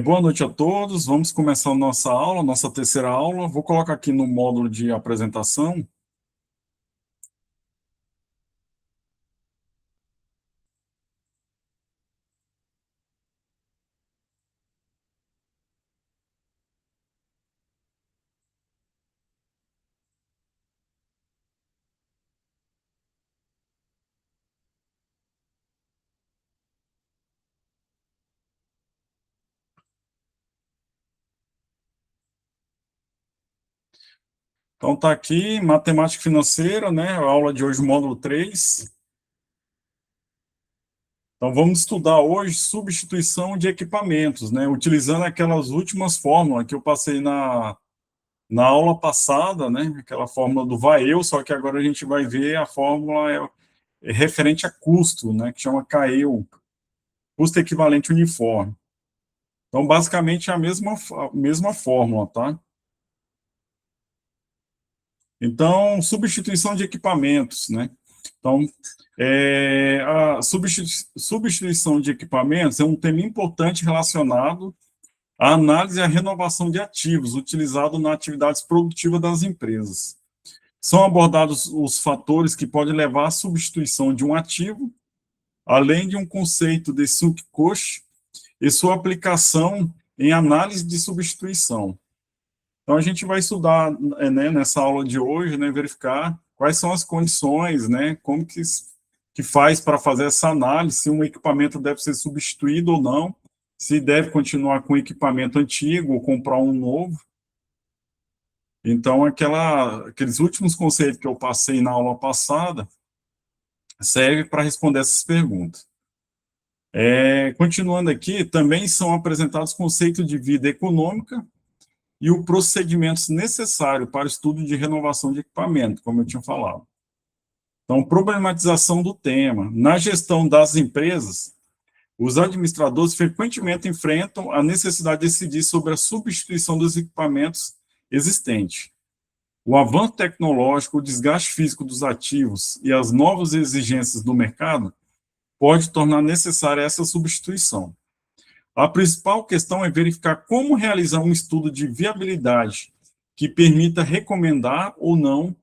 Boa noite a todos. Vamos começar a nossa aula, nossa terceira aula. Vou colocar aqui no módulo de apresentação. Então, está aqui, matemática financeira, né? A aula de hoje, módulo 3. Então, vamos estudar hoje substituição de equipamentos, né? Utilizando aquelas últimas fórmulas que eu passei na aula passada, né? Aquela fórmula do vai-eu, só que agora a gente vai ver a fórmula referente a custo, né? Que chama CAEU, custo equivalente uniforme. Então, basicamente, é a mesma fórmula, tá? Então, substituição de equipamentos, né? Então, a substituição de equipamentos é um tema importante relacionado à análise e à renovação de ativos utilizado na atividade produtiva das empresas. São abordados os fatores que podem levar à substituição de um ativo, além de um conceito de sunk cost e sua aplicação em análise de substituição. Então, a gente vai estudar, né, nessa aula de hoje, né, verificar quais são as condições, né, como que faz para fazer essa análise, se um equipamento deve ser substituído ou não, se deve continuar com o equipamento antigo ou comprar um novo. Então, aqueles últimos conceitos que eu passei na aula passada servem para responder essas perguntas. Continuando aqui, também são apresentados conceitos de vida econômica, e os procedimentos necessários para o estudo de renovação de equipamento, como eu tinha falado. Então, problematização do tema. Na gestão das empresas, os administradores frequentemente enfrentam a necessidade de decidir sobre a substituição dos equipamentos existentes. O avanço tecnológico, o desgaste físico dos ativos e as novas exigências do mercado pode tornar necessária essa substituição. A principal questão é verificar como realizar um estudo de viabilidade que permita recomendar ou não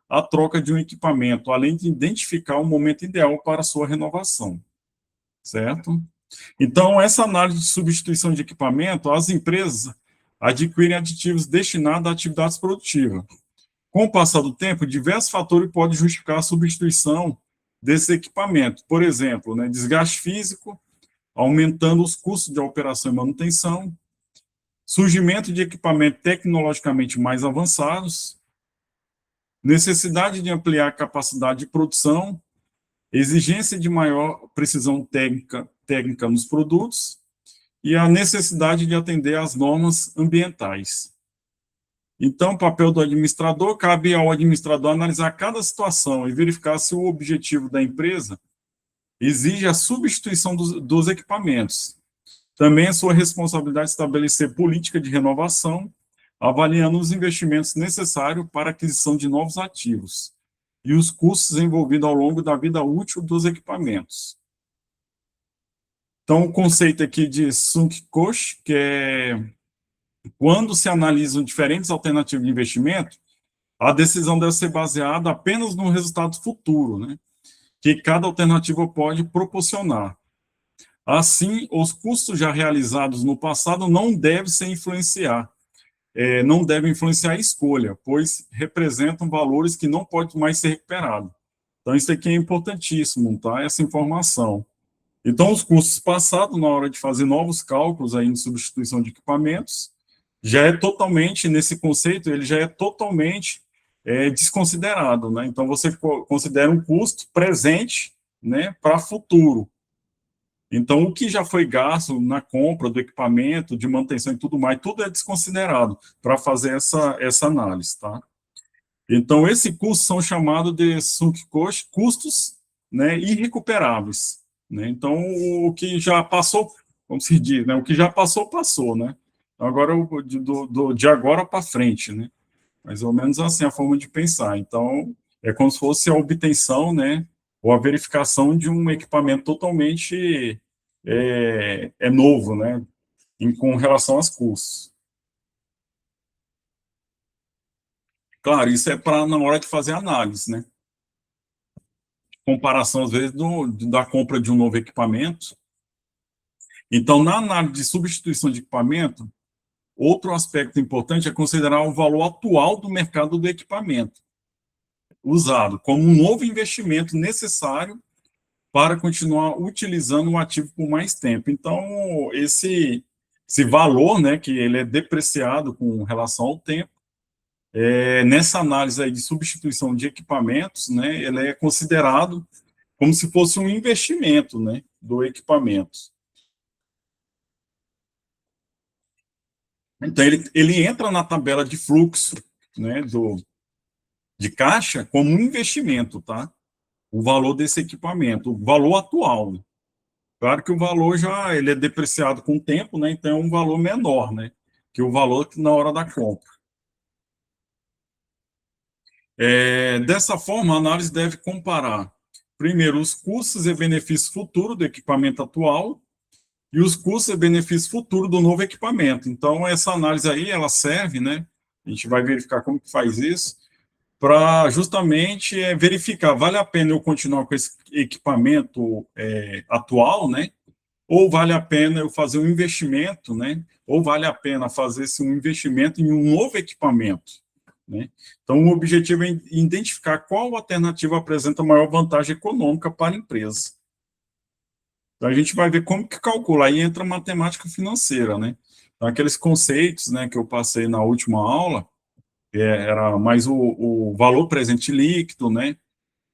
a troca de um equipamento, além de identificar o momento ideal para a sua renovação, certo? Então, essa análise de substituição de equipamento, as empresas adquirem aditivos destinados a atividades produtivas. Com o passar do tempo, diversos fatores podem justificar a substituição desse equipamento. Por exemplo, né, desgaste físico, aumentando os custos de operação e manutenção, surgimento de equipamentos tecnologicamente mais avançados, necessidade de ampliar a capacidade de produção, exigência de maior precisão técnica nos produtos e a necessidade de atender às normas ambientais. Então, o papel do administrador, cabe ao administrador analisar cada situação e verificar se o objetivo da empresa exige a substituição dos equipamentos. Também é sua responsabilidade estabelecer política de renovação, avaliando os investimentos necessários para a aquisição de novos ativos e os custos envolvidos ao longo da vida útil dos equipamentos. Então, o conceito aqui de sunk cost, que é quando se analisam diferentes alternativas de investimento, a decisão deve ser baseada apenas no resultado futuro, né, que cada alternativa pode proporcionar. Assim, os custos já realizados no passado não devem influenciar a escolha, pois representam valores que não podem mais ser recuperados. Então, isso aqui é importantíssimo, tá? Essa informação. Então, os custos passados, na hora de fazer novos cálculos aí em substituição de equipamentos, já é totalmente, nesse conceito, ele já é totalmente desconsiderado, né? Então, você considera um custo presente, né, para futuro. Então, o que já foi gasto na compra do equipamento, de manutenção e tudo mais, tudo é desconsiderado para fazer essa análise, tá? Então, esses custos são chamados de sunk cost, custos, né, irrecuperáveis, né? Então, o que já passou, como se diz, né, o que já passou, passou, né? Agora, de agora para frente, né? Mais ou menos assim a forma de pensar. Então, é como se fosse a obtenção, né, ou a verificação de um equipamento totalmente novo, né? com relação aos custos. Claro, isso é para na hora de fazer análise, né? Comparação, às vezes, da compra de um novo equipamento. Então, na análise de substituição de equipamento, outro aspecto importante é considerar o valor atual do mercado do equipamento usado como um novo investimento necessário para continuar utilizando o ativo por mais tempo. Então, esse valor, né, que ele é depreciado com relação ao tempo, nessa análise aí de substituição de equipamentos, né, ele é considerado como se fosse um investimento, né, do equipamento. Então, ele entra na tabela de fluxo, né, de caixa como um investimento, tá? O valor desse equipamento, o valor atual. Claro que o valor ele é depreciado com o tempo, né? Então é um valor menor, né? Que o valor na hora da compra. Dessa forma, a análise deve comparar, primeiro, os custos e benefícios futuros do equipamento atual e os custos e benefícios futuros do novo equipamento. Então, essa análise aí, ela serve, né? A gente vai verificar como que faz isso, para justamente verificar, vale a pena eu continuar com esse equipamento atual, né? Ou vale a pena eu fazer um investimento, né? Ou vale a pena fazer um investimento em um novo equipamento, né? Então, o objetivo é identificar qual alternativa apresenta maior vantagem econômica para a empresa. Então, a gente vai ver como que calcula, aí entra a matemática financeira, né? Então, aqueles conceitos, né, que eu passei na última aula, era mais o valor presente líquido, né?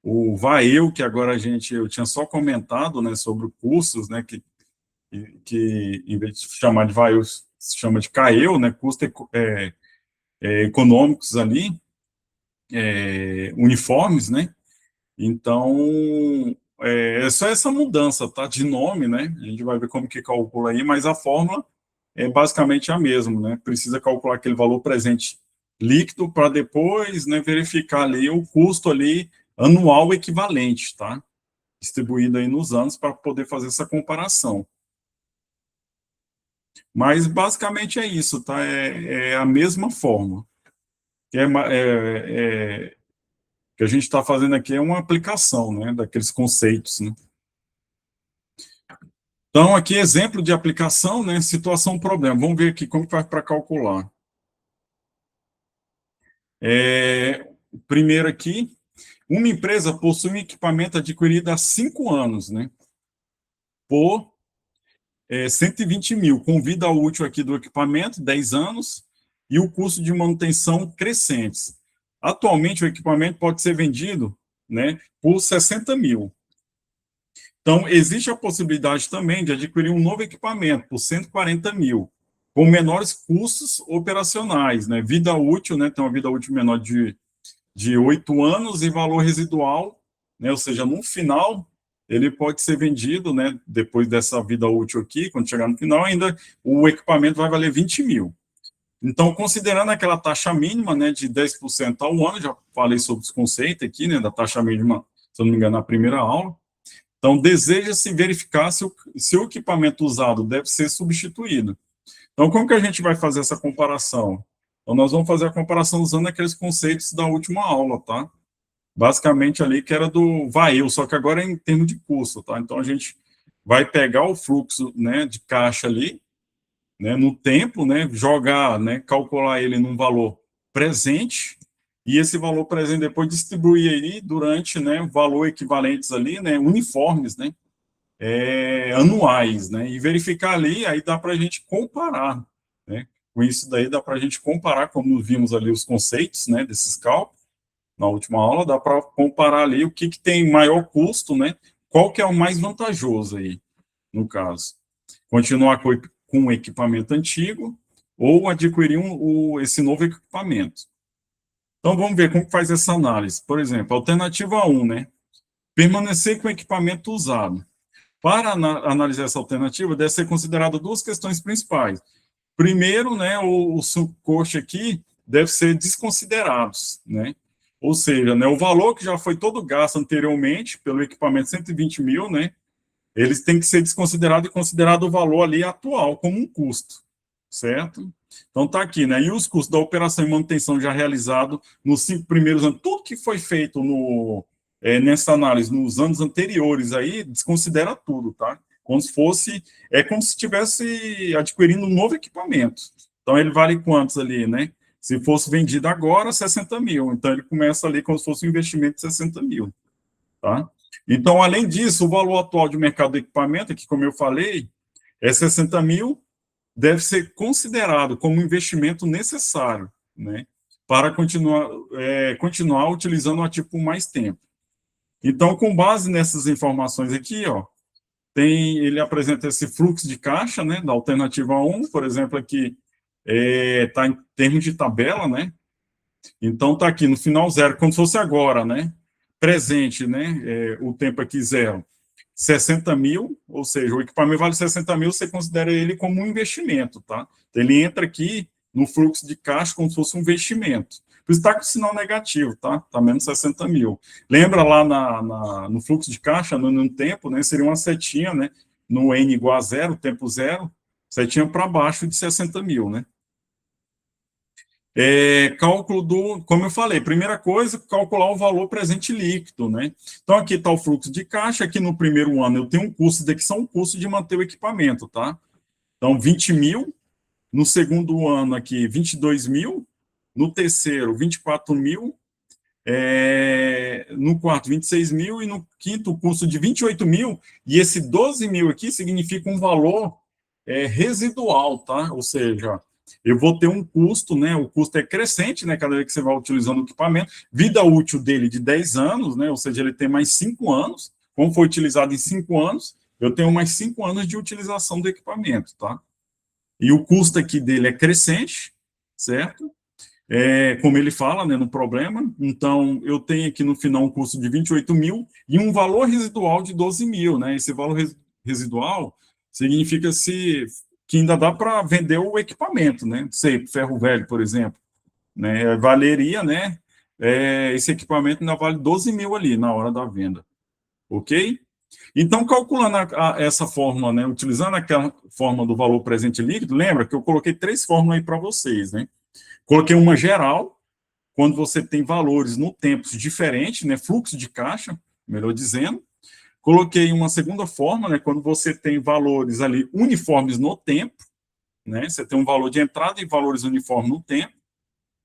O VAEU, que agora eu tinha só comentado, né, sobre custos, né, que em vez de chamar de VAEU, se chama de CAEU, né, custos econômicos ali, uniformes, né? Então, é só essa mudança, tá, de nome, né? A gente vai ver como que calcula aí, mas a fórmula é basicamente a mesma, né? Precisa calcular aquele valor presente líquido para depois, né, verificar ali o custo ali anual equivalente, tá? Distribuído aí nos anos para poder fazer essa comparação. Mas basicamente é isso, tá? É a mesma forma. Que a gente está fazendo aqui é uma aplicação, né, daqueles conceitos, né? Então, aqui, exemplo de aplicação, né, situação, problema. Vamos ver aqui como faz para calcular. Primeiro aqui, uma empresa possui um equipamento adquirido há 5 anos, né, por 120 mil, com vida útil aqui do equipamento, 10 anos, e o custo de manutenção crescentes. Atualmente, o equipamento pode ser vendido, né, por 60 mil. Então, existe a possibilidade também de adquirir um novo equipamento por 140 mil, com menores custos operacionais, né? Vida útil, né? Tem uma vida útil menor de 8 anos e valor residual, né? Ou seja, no final, ele pode ser vendido, né? Depois dessa vida útil aqui, quando chegar no final, ainda o equipamento vai valer 20 mil. Então, considerando aquela taxa mínima, né, de 10% ao ano, já falei sobre os conceitos aqui, né, da taxa mínima, se eu não me engano, na primeira aula. Então, deseja-se verificar se o equipamento usado deve ser substituído. Então, como que a gente vai fazer essa comparação? Então, nós vamos fazer a comparação usando aqueles conceitos da última aula, tá? Basicamente ali que era do VAEU, só que agora é em termos de custo, tá? Então, a gente vai pegar o fluxo, né, de caixa ali, né, no tempo, né, jogar, né, calcular ele num valor presente, e esse valor presente depois distribuir aí durante, né, valor equivalentes ali, né, uniformes, né, anuais, né, e verificar ali, aí dá para a gente comparar, né, com isso daí dá para a gente comparar, como vimos ali os conceitos, né, desses cálculos, na última aula, dá para comparar ali o que tem maior custo, né, qual que é o mais vantajoso aí, no caso. Continuar com o equipamento antigo ou adquirir esse novo equipamento. Então, vamos ver como faz essa análise. Por exemplo, alternativa 1, né? Permanecer com o equipamento usado. Para analisar essa alternativa, deve ser considerada duas questões principais. Primeiro, né, o subcoste aqui deve ser desconsiderados, né? Ou seja, né, o valor que já foi todo gasto anteriormente pelo equipamento 120 mil, né? eles têm que ser desconsiderados e considerado o valor ali atual como um custo, certo? Então está aqui, né? E os custos da operação e manutenção já realizado nos 5 primeiros anos, tudo que foi feito nessa análise nos anos anteriores aí, desconsidera tudo, tá? Como se fosse, como se estivesse adquirindo um novo equipamento. Então ele vale quantos ali, né? Se fosse vendido agora, 60 mil. Então ele começa ali como se fosse um investimento de 60 mil, tá? Então, além disso, o valor atual de mercado do equipamento, que como eu falei, é 60 mil, deve ser considerado como um investimento necessário, né, para continuar utilizando o ativo por mais tempo. Então, com base nessas informações aqui, ó, ele apresenta esse fluxo de caixa, né, da alternativa 1, por exemplo, aqui está em termos de tabela, né, então está aqui no final zero, como se fosse agora, né, presente, né, o tempo aqui zero. 60 mil, ou seja, o equipamento vale 60 mil, você considera ele como um investimento, tá? Então, ele entra aqui no fluxo de caixa como se fosse um investimento. Por isso está com sinal negativo, tá? Está menos 60 mil. Lembra lá no fluxo de caixa, no tempo, né? Seria uma setinha, né? No N igual a zero, tempo zero, setinha para baixo de 60 mil, né? Cálculo como eu falei, primeira coisa, calcular o valor presente líquido, né? Então, aqui está o fluxo de caixa, aqui no primeiro ano eu tenho um custo, daqui são um custo de manter o equipamento, tá? Então, 20 mil, no segundo ano aqui, 22 mil, no terceiro, 24 mil, no quarto, 26 mil, e no quinto, o custo de 28 mil, e esse 12 mil aqui significa um valor residual, tá? Ou seja, eu vou ter um custo, né? O custo é crescente, né? Cada vez que você vai utilizando o equipamento, vida útil dele de 10 anos, né? Ou seja, ele tem mais 5 anos, como foi utilizado em 5 anos, eu tenho mais 5 anos de utilização do equipamento, tá? E o custo aqui dele é crescente, certo? Como ele fala, né, no problema, então eu tenho aqui no final um custo de 28 mil e um valor residual de 12 mil, né? Esse valor residual significa que ainda dá para vender o equipamento, né? Sei, ferro velho, por exemplo, né? Valeria, né? Esse equipamento ainda vale 12 mil ali na hora da venda, ok? Então, calculando essa fórmula, né? Utilizando aquela fórmula do valor presente líquido, lembra que eu coloquei 3 fórmulas aí para vocês, né? Coloquei uma geral, quando você tem valores no tempo diferentes, né? Fluxo de caixa, melhor dizendo. Coloquei uma segunda forma, né, quando você tem valores ali uniformes no tempo, né, você tem um valor de entrada e valores uniformes no tempo,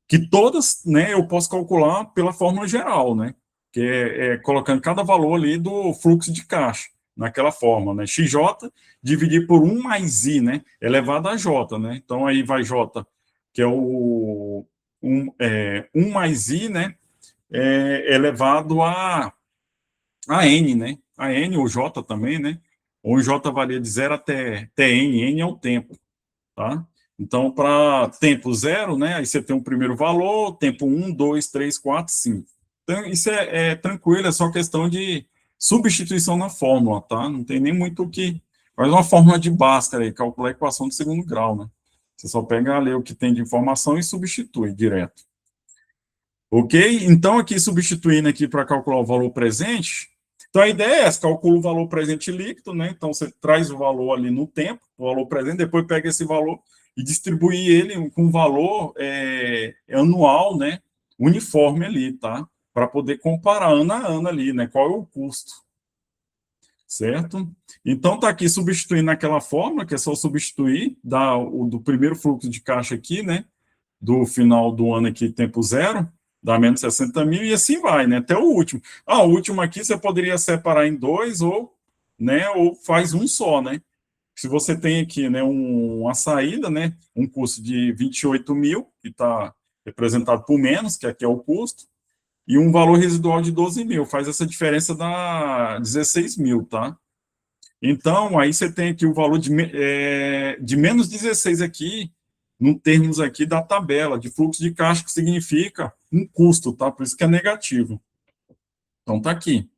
que todas, né, eu posso calcular pela fórmula geral, né, que colocando cada valor ali do fluxo de caixa, naquela forma, né, XJ dividir por 1 mais I, né, elevado a J, né, então aí vai J, que é o 1 mais I, né, elevado a N, né? A N ou J também, né? Ou J varia de 0 até N, N é o tempo, tá? Então, para tempo 0, né? Aí você tem o primeiro valor, tempo 1, 2, 3, 4, 5. Então, isso é tranquilo, é só questão de substituição na fórmula, tá? Não tem nem muito o que... Faz uma fórmula de Bhaskara aí, calcular a equação de segundo grau, né? Você só pega ali o que tem de informação e substitui direto. Ok? Então, aqui, substituindo aqui para calcular o valor presente, então a ideia é essa, calcula o valor presente líquido, né? Então, você traz o valor ali no tempo, o valor presente, depois pega esse valor e distribui ele com valor anual, né? Uniforme ali, tá? Para poder comparar ano a ano ali, né? Qual é o custo, certo? Então, tá aqui substituindo aquela fórmula, que é só substituir, do primeiro fluxo de caixa aqui, né? Do final do ano aqui, tempo zero, dá menos 60 mil, e assim vai, né, até o último. O último aqui você poderia separar em 2, né, ou faz um só, né. Se você tem aqui, né, uma saída, né, um custo de 28 mil, que está representado por menos, que aqui é o custo, e um valor residual de 12 mil, faz essa diferença da 16 mil, tá? Então, aí você tem aqui o valor de menos 16 aqui, no termos aqui da tabela de fluxo de caixa, que significa um custo, tá? Por isso que é negativo. Então, tá aqui.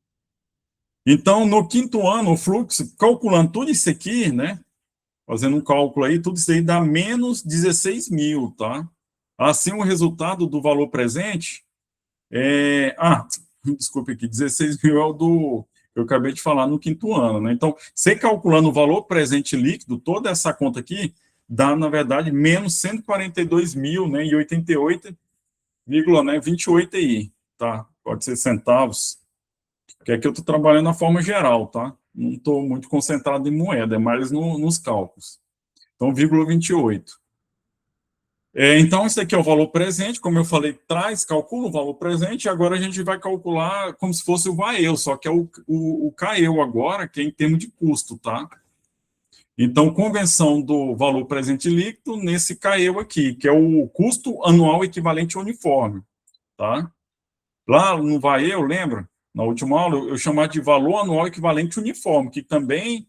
Então, no quinto ano, o fluxo, calculando tudo isso aqui, né? Fazendo um cálculo aí, tudo isso aí dá menos 16 mil, tá? Assim, o resultado do valor presente desculpe aqui, 16 mil é o eu acabei de falar no quinto ano, né? Então, você calculando o valor presente líquido, toda essa conta aqui, dá, na verdade, menos 142 mil, né, e 88,28 aí, tá? Pode ser centavos, porque aqui eu estou trabalhando na forma geral, tá? Não estou muito concentrado em moeda, é mais nos cálculos. Então, 0,28. Então, esse aqui é o valor presente, como eu falei, calcula o valor presente, e agora a gente vai calcular como se fosse o VAEU, só que é o CAEU agora, que é em termos de custo, tá? Então, convenção do valor presente líquido nesse CAEU aqui, que é o custo anual equivalente uniforme, tá? Lá no VAEU, lembra? Na última aula, eu chamava de valor anual equivalente uniforme, que também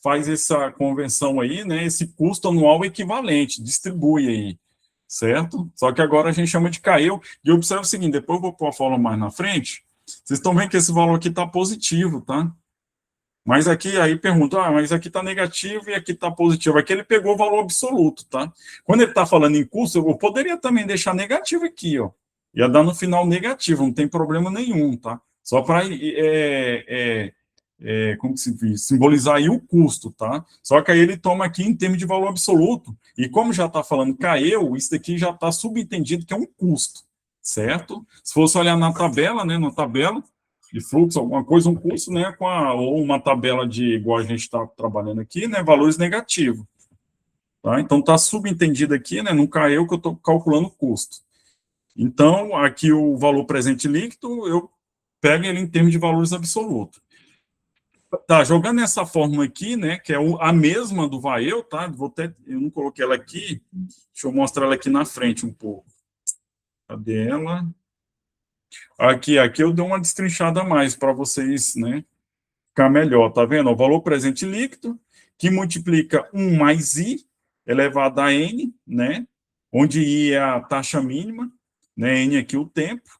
faz essa convenção aí, né? Esse custo anual equivalente, distribui aí, certo? Só que agora a gente chama de CAEU, e observa o seguinte, depois eu vou pôr a fórmula mais na frente, vocês estão vendo que esse valor aqui está positivo, tá? Mas aqui, aí pergunta, mas aqui está negativo e aqui está positivo. Aqui ele pegou o valor absoluto, tá? Quando ele está falando em custo, eu poderia também deixar negativo aqui, ó. Ia dar no final negativo, não tem problema nenhum, tá? Só para, como se diz, simbolizar aí o custo, tá? Só que aí ele toma aqui em termos de valor absoluto. E como já está falando CAEU, isso daqui já está subentendido que é um custo, certo? Se fosse olhar na tabela, né, na tabela de fluxo, alguma coisa, um custo, né, ou uma tabela de, igual a gente está trabalhando aqui, né, valores negativos. Tá? Então, está subentendido aqui, né, não caiu que eu estou calculando o custo. Então, aqui o valor presente líquido, eu pego ele em termos de valores absolutos. Tá, jogando essa fórmula aqui, né, que é a mesma do VAEU, tá, eu não coloquei ela aqui, deixa eu mostrar ela aqui na frente um pouco. Cadê ela? Aqui eu dei uma destrinchada a mais para vocês, né, ficar melhor, tá vendo? O valor presente líquido, que multiplica 1 mais I, elevado a N, né? Onde I é a taxa mínima, né? N aqui o tempo,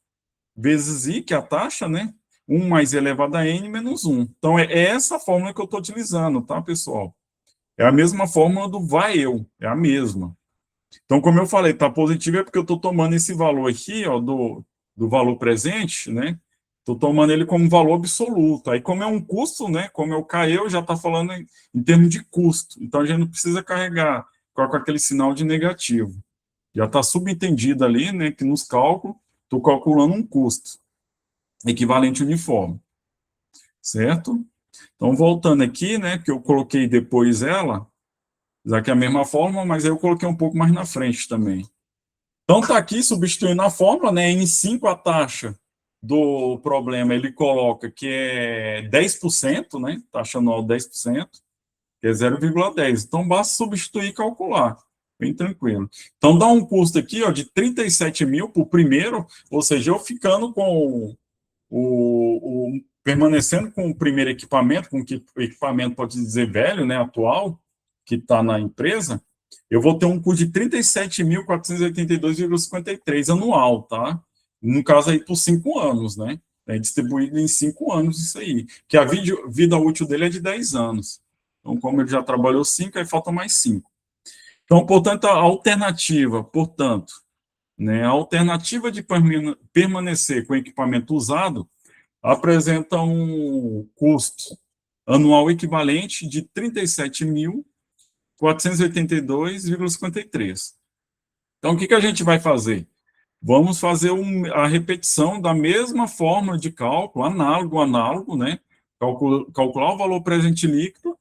vezes I, que é a taxa, né? 1 mais I elevado a N menos 1. Então, é essa fórmula que eu estou utilizando, tá, pessoal? É a mesma fórmula do VAEU, é a mesma. Então, como eu falei, tá positivo é porque eu estou tomando esse valor aqui, ó, do valor presente, né? Estou tomando ele como valor absoluto. Aí, como é um custo, né? Como é o CAEU, já está falando em termos de custo. Então, a gente não precisa carregar com aquele sinal de negativo. Já está subentendido ali, né? Que nos cálculos, estou calculando um custo equivalente uniforme. Certo? Então, voltando aqui, né? Que eu coloquei depois ela, já que é a mesma fórmula, mas aí eu coloquei um pouco mais na frente também. Então, está aqui substituindo a fórmula, né? N5 a taxa do problema, ele coloca que é 10%, né? Taxa anual 10%, que é 0,10. Então, basta substituir e calcular. Bem tranquilo. Então, dá um custo aqui, ó, de 37 mil por primeiro, ou seja, eu ficando com permanecendo com o primeiro equipamento, com que o equipamento pode dizer velho, né, atual, que está na empresa, eu vou ter um custo de 37.482,53 anual, tá? No caso aí por 5 anos, né? É distribuído em 5 anos isso aí. Que a vida útil dele é de 10 anos. Então, como ele já trabalhou 5, aí falta mais 5. Então, portanto, a alternativa, portanto, né, a alternativa de permanecer com o equipamento usado apresenta um custo anual equivalente de 37.482,53. Então, o que a gente vai fazer? Vamos fazer a repetição da mesma fórmula de cálculo, análogo, né? Calcular o valor presente líquido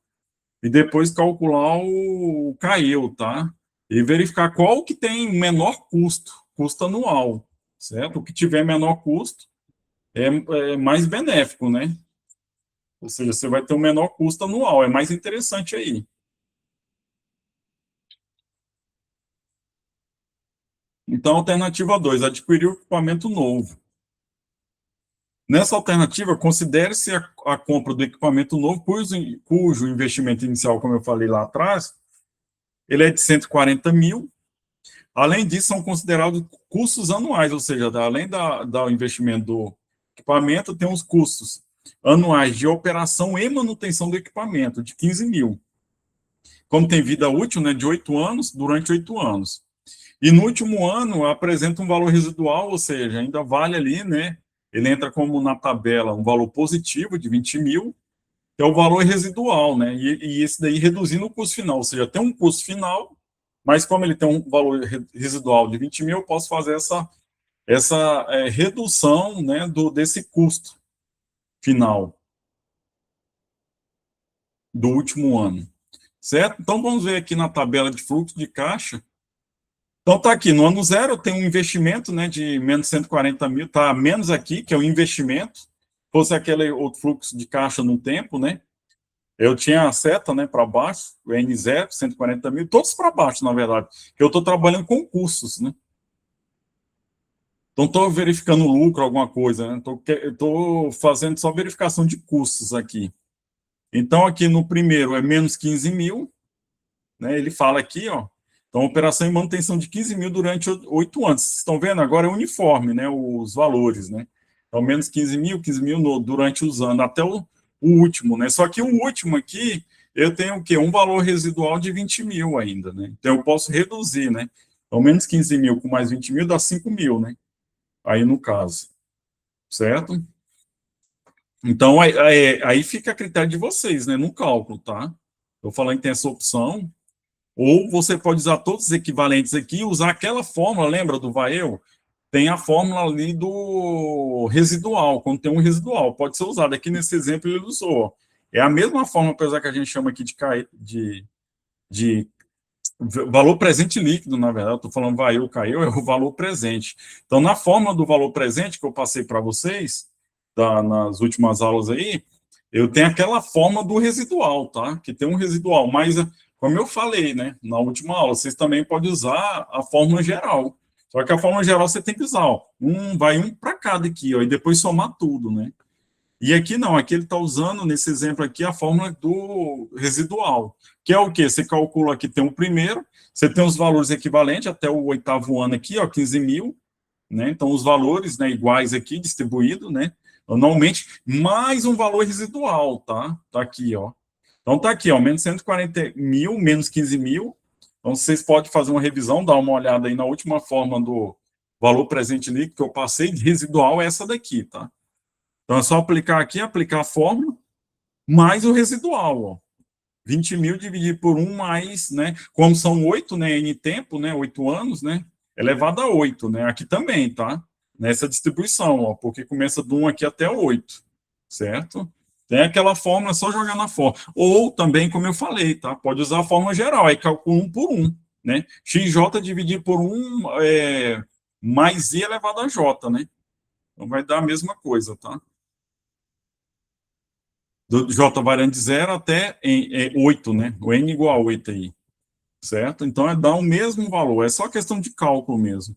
e depois calcular o CAEU, tá? E verificar qual que tem menor custo anual, certo? O que tiver menor custo é mais benéfico, né? Ou seja, você vai ter um menor custo anual, é mais interessante aí. Então, alternativa 2, adquirir o equipamento novo. Nessa alternativa, considere-se a compra do equipamento novo, cujo investimento inicial, como eu falei lá atrás, ele é de 140 mil. Além disso, são considerados custos anuais, ou seja, além do investimento do equipamento, tem os custos anuais de operação e manutenção do equipamento, de 15 mil. Como tem vida útil, né, de 8 anos, durante 8 anos. E no último ano, apresenta um valor residual, ou seja, ainda vale ali, né, ele entra como na tabela um valor positivo de 20 mil, que é o valor residual, né? E esse daí reduzindo o custo final, ou seja, tem um custo final, mas como ele tem um valor residual de 20 mil, eu posso fazer essa redução, né, desse custo final do último ano, certo? Então, vamos ver aqui na tabela de fluxo de caixa. Então, está aqui, no ano zero, tem um investimento, né, de menos 140 mil, está menos aqui, que é o investimento, fosse aquele outro fluxo de caixa no tempo, né, eu tinha a seta, né, para baixo, o N0, 140 mil, todos para baixo, na verdade, que eu estou trabalhando com custos, né. Então, estou verificando lucro, alguma coisa, né, estou fazendo só verificação de custos aqui. Então, aqui no primeiro é menos 15 mil, né, ele fala aqui, ó, então, operação e manutenção de 15 mil durante 8 anos. Vocês estão vendo? Agora é uniforme, né, os valores, né? Então, menos 15 mil durante os anos, até o último, né? Só que o último aqui, eu tenho o quê? Um valor residual de 20 mil ainda, né? Então, eu posso reduzir, né? Então, menos 15 mil com mais 20 mil dá 5 mil, né? Aí, no caso, certo? Então, aí fica a critério de vocês, né? No cálculo, tá? Eu falando que tem essa opção. Ou você pode usar todos os equivalentes aqui e usar aquela fórmula, lembra do Vael? Tem a fórmula ali do residual, quando tem um residual, pode ser usado. Aqui nesse exemplo ele usou. É a mesma forma, apesar que a gente chama aqui de valor presente líquido, na verdade, eu estou falando Vael, caiu, é o valor presente. Então, na fórmula do valor presente que eu passei para vocês, nas últimas aulas aí, eu tenho aquela forma do residual, tá? Que tem um residual, mas como eu falei, né, na última aula, vocês também podem usar a fórmula geral. Só que a fórmula geral você tem que usar, ó, vai um para cada aqui, ó, e depois somar tudo, né? E aqui não, aqui ele está usando, nesse exemplo aqui, a fórmula do residual, que é o quê? Você calcula aqui, tem o primeiro, você tem os valores equivalentes até o 8º ano aqui, ó, 15 mil, né? Então, os valores, né, iguais aqui, distribuídos, né? Normalmente, mais um valor residual, tá? Tá aqui, ó. Então, tá aqui, ó, menos 140 mil, menos 15 mil. Então, vocês podem fazer uma revisão, dar uma olhada aí na última forma do valor presente líquido que eu passei, de residual é essa daqui, tá? Então, é só aplicar aqui, aplicar a fórmula, mais o residual, ó. 20 mil dividido por 1 mais, né? Como são 8, né? N tempo, né? 8 anos, né? Elevado a 8, né? Aqui também, tá? Nessa distribuição, ó, porque começa do 1 aqui até o 8, certo? Tem aquela fórmula, é só jogar na fórmula. Ou também, como eu falei, tá? Pode usar a fórmula geral, aí calcula 1 por 1, né? XJ dividido por 1 mais I elevado a J, né? Então vai dar a mesma coisa, tá? Do J variando de 0 até 8, né? O N igual a 8 aí, certo? Então, dá o mesmo valor, é só questão de cálculo mesmo.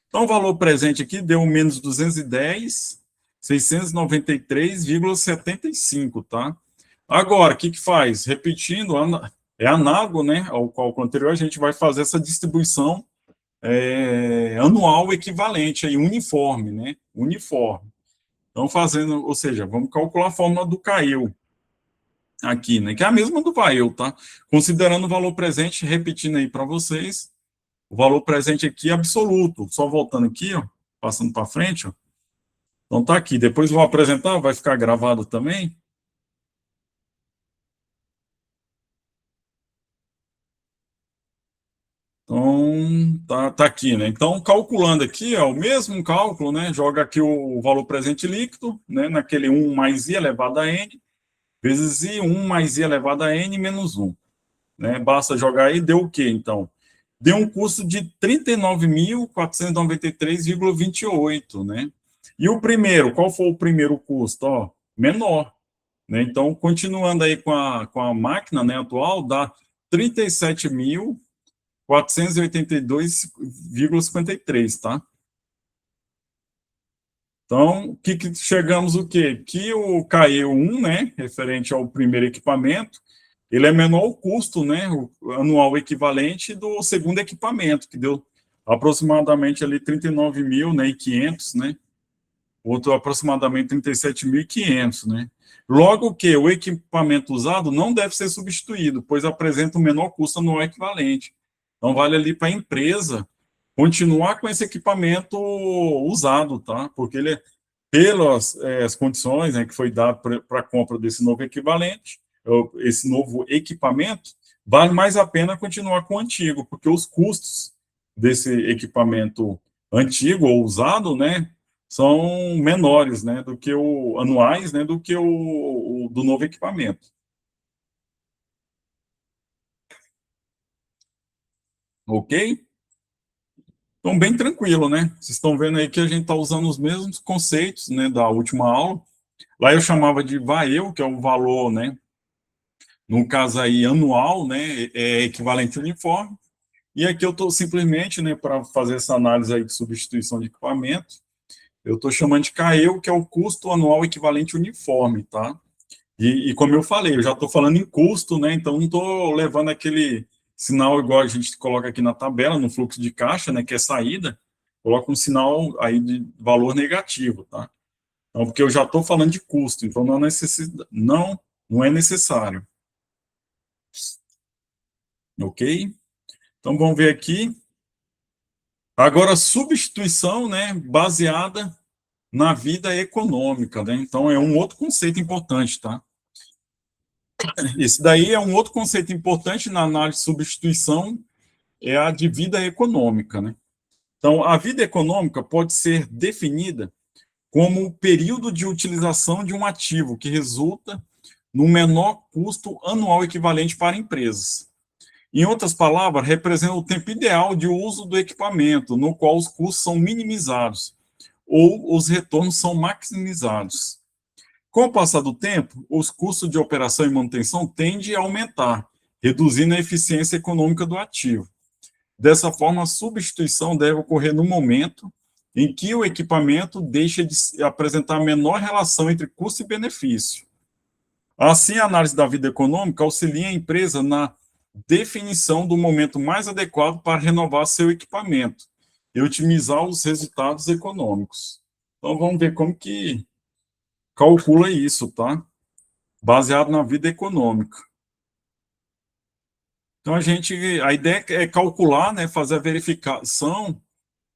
Então, o valor presente aqui deu menos 210.693,75, tá? Agora, o que faz? Repetindo, é análogo, né, ao cálculo anterior, a gente vai fazer essa distribuição anual equivalente, aí, uniforme, né? Uniforme. Então, fazendo, ou seja, vamos calcular a fórmula do CAEU aqui, né? Que é a mesma do Vael, tá? Considerando o valor presente, repetindo aí para vocês, o valor presente aqui é absoluto. Só voltando aqui, ó, passando para frente, ó. Então tá aqui. Depois vou apresentar, vai ficar gravado também. Então, tá aqui, né? Então, calculando aqui, ó, o mesmo cálculo, né? Joga aqui o valor presente líquido, né? Naquele 1 mais I elevado a N, vezes I, 1 mais I elevado a N menos 1. Né? Basta jogar aí, deu o quê, então? Deu um custo de 39.493,28, né? E o primeiro, qual foi o primeiro custo? Ó, menor, né? Então, continuando aí com a máquina, né, atual, dá 37.482,53, tá? Então, que chegamos o quê? Que o CAEU1, né, referente ao primeiro equipamento, ele é menor o custo, né, o anual equivalente do segundo equipamento, que deu aproximadamente ali 39 mil, né, e 500, né, outro aproximadamente 37.500, né. Logo que o equipamento usado não deve ser substituído, pois apresenta um menor custo anual equivalente. Então, vale ali para a empresa continuar com esse equipamento usado, tá? Porque ele pelas as condições, né, que foi dado para a compra desse novo equivalente, esse novo equipamento, vale mais a pena continuar com o antigo, porque os custos desse equipamento antigo ou usado, né, são menores, né, do que o anuais, né, do que o do novo equipamento. Ok? Então, bem tranquilo, né? Vocês estão vendo aí que a gente está usando os mesmos conceitos, né, da última aula. Lá eu chamava de VAEU, que é o valor, né, no caso aí anual, né, é equivalente uniforme. E aqui eu estou simplesmente, né, para fazer essa análise aí de substituição de equipamento, eu estou chamando de CAEU, que é o custo anual equivalente uniforme, tá? E como eu falei, eu já estou falando em custo, né? Então não estou levando aquele sinal igual a gente coloca aqui na tabela, no fluxo de caixa, né? Que é saída, coloca um sinal aí de valor negativo, tá? Então, porque eu já estou falando de custo, então não é necessário, ok? Então vamos ver aqui. Agora, substituição, né? Baseada na vida econômica, né? Então é um outro conceito importante, tá? Esse daí é um outro conceito importante na análise de substituição, é a de vida econômica, né? Então, a vida econômica pode ser definida como o período de utilização de um ativo que resulta no menor custo anual equivalente para empresas. Em outras palavras, representa o tempo ideal de uso do equipamento, no qual os custos são minimizados ou os retornos são maximizados. Com o passar do tempo, os custos de operação e manutenção tendem a aumentar, reduzindo a eficiência econômica do ativo. Dessa forma, a substituição deve ocorrer no momento em que o equipamento deixa de apresentar a menor relação entre custo e benefício. Assim, a análise da vida econômica auxilia a empresa na definição do momento mais adequado para renovar seu equipamento e otimizar os resultados econômicos. Então, vamos ver como que calcula isso, tá? Baseado na vida econômica. Então, a ideia é calcular, né, fazer a verificação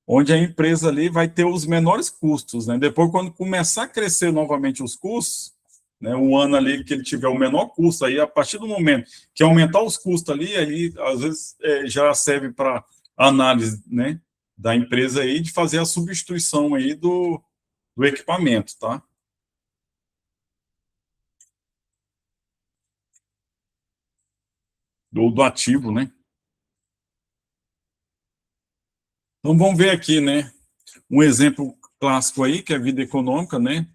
onde a empresa ali vai ter os menores custos, né? Depois, quando começar a crescer novamente os custos, né, um ano ali que ele tiver o menor custo, aí a partir do momento que aumentar os custos ali, aí às vezes já serve para análise, né, da empresa aí de fazer a substituição aí do equipamento, tá? Do ativo, né? Então vamos ver aqui, né, um exemplo clássico aí, que é a vida econômica, né,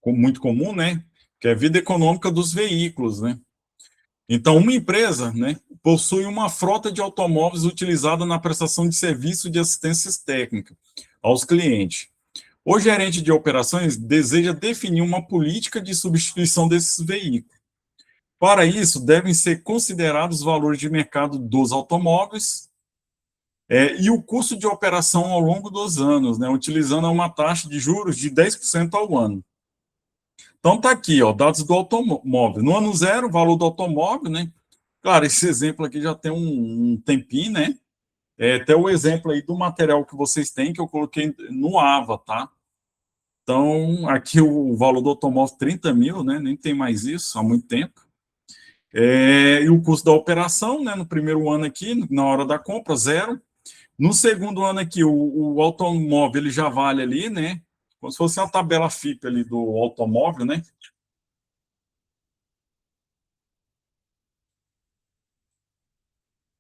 muito comum, né, que é a vida econômica dos veículos, né? Então, uma empresa, né, possui uma frota de automóveis utilizada na prestação de serviço de assistência técnica aos clientes. O gerente de operações deseja definir uma política de substituição desses veículos. Para isso, devem ser considerados os valores de mercado dos automóveis e o custo de operação ao longo dos anos, né, utilizando uma taxa de juros de 10% ao ano. Então, está aqui, ó, dados do automóvel. No ano zero, o valor do automóvel, né? Claro, esse exemplo aqui já tem um tempinho, né? Até o exemplo aí do material que vocês têm, que eu coloquei no AVA, tá? Então, aqui o valor do automóvel, 30 mil, né? Nem tem mais isso há muito tempo. E o custo da operação, né? No primeiro ano aqui, na hora da compra, zero. No segundo ano aqui, o automóvel ele já vale ali, né? Como se fosse uma tabela FIP ali do automóvel, né?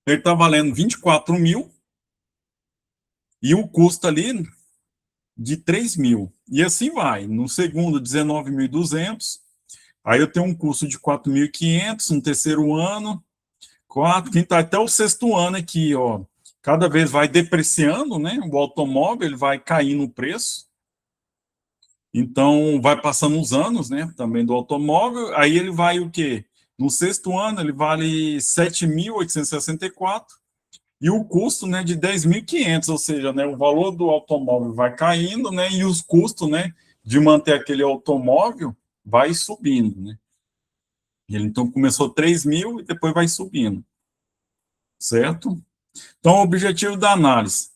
Ele está valendo 24 mil e o custo ali de 3 mil. E assim vai. No segundo, 19.200. Aí eu tenho um custo de 4.500 no terceiro ano, quatro, quinto, até o sexto ano aqui, ó. Cada vez vai depreciando, né? O automóvel ele vai caindo o preço. Então, vai passando os anos, né? Também do automóvel. Aí ele vai o quê? No sexto ano, ele vale 7.864 e o custo, né, de 10.500, ou seja, né, o valor do automóvel vai caindo, né, e os custos, né, de manter aquele automóvel vai subindo, né. Ele então começou 3 mil e depois vai subindo, certo? Então, o objetivo da análise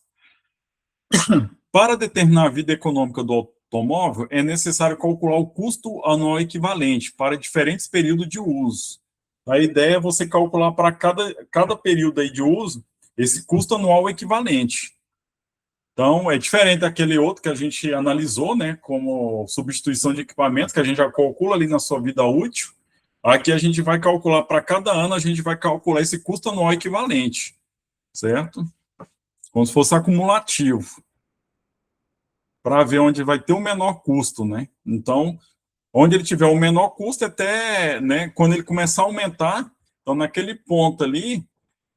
para determinar a vida econômica automóvel, é necessário calcular o custo anual equivalente para diferentes períodos de uso. A ideia é você calcular para cada período aí de uso esse custo anual equivalente. Então, é diferente daquele outro que a gente analisou, né, como substituição de equipamentos, que a gente já calcula ali na sua vida útil. Aqui a gente vai calcular para cada ano, a gente vai calcular esse custo anual equivalente, certo? Como se fosse acumulativo, para ver onde vai ter o menor custo, né? Então, onde ele tiver o menor custo, até, né, quando ele começar a aumentar, então naquele ponto ali,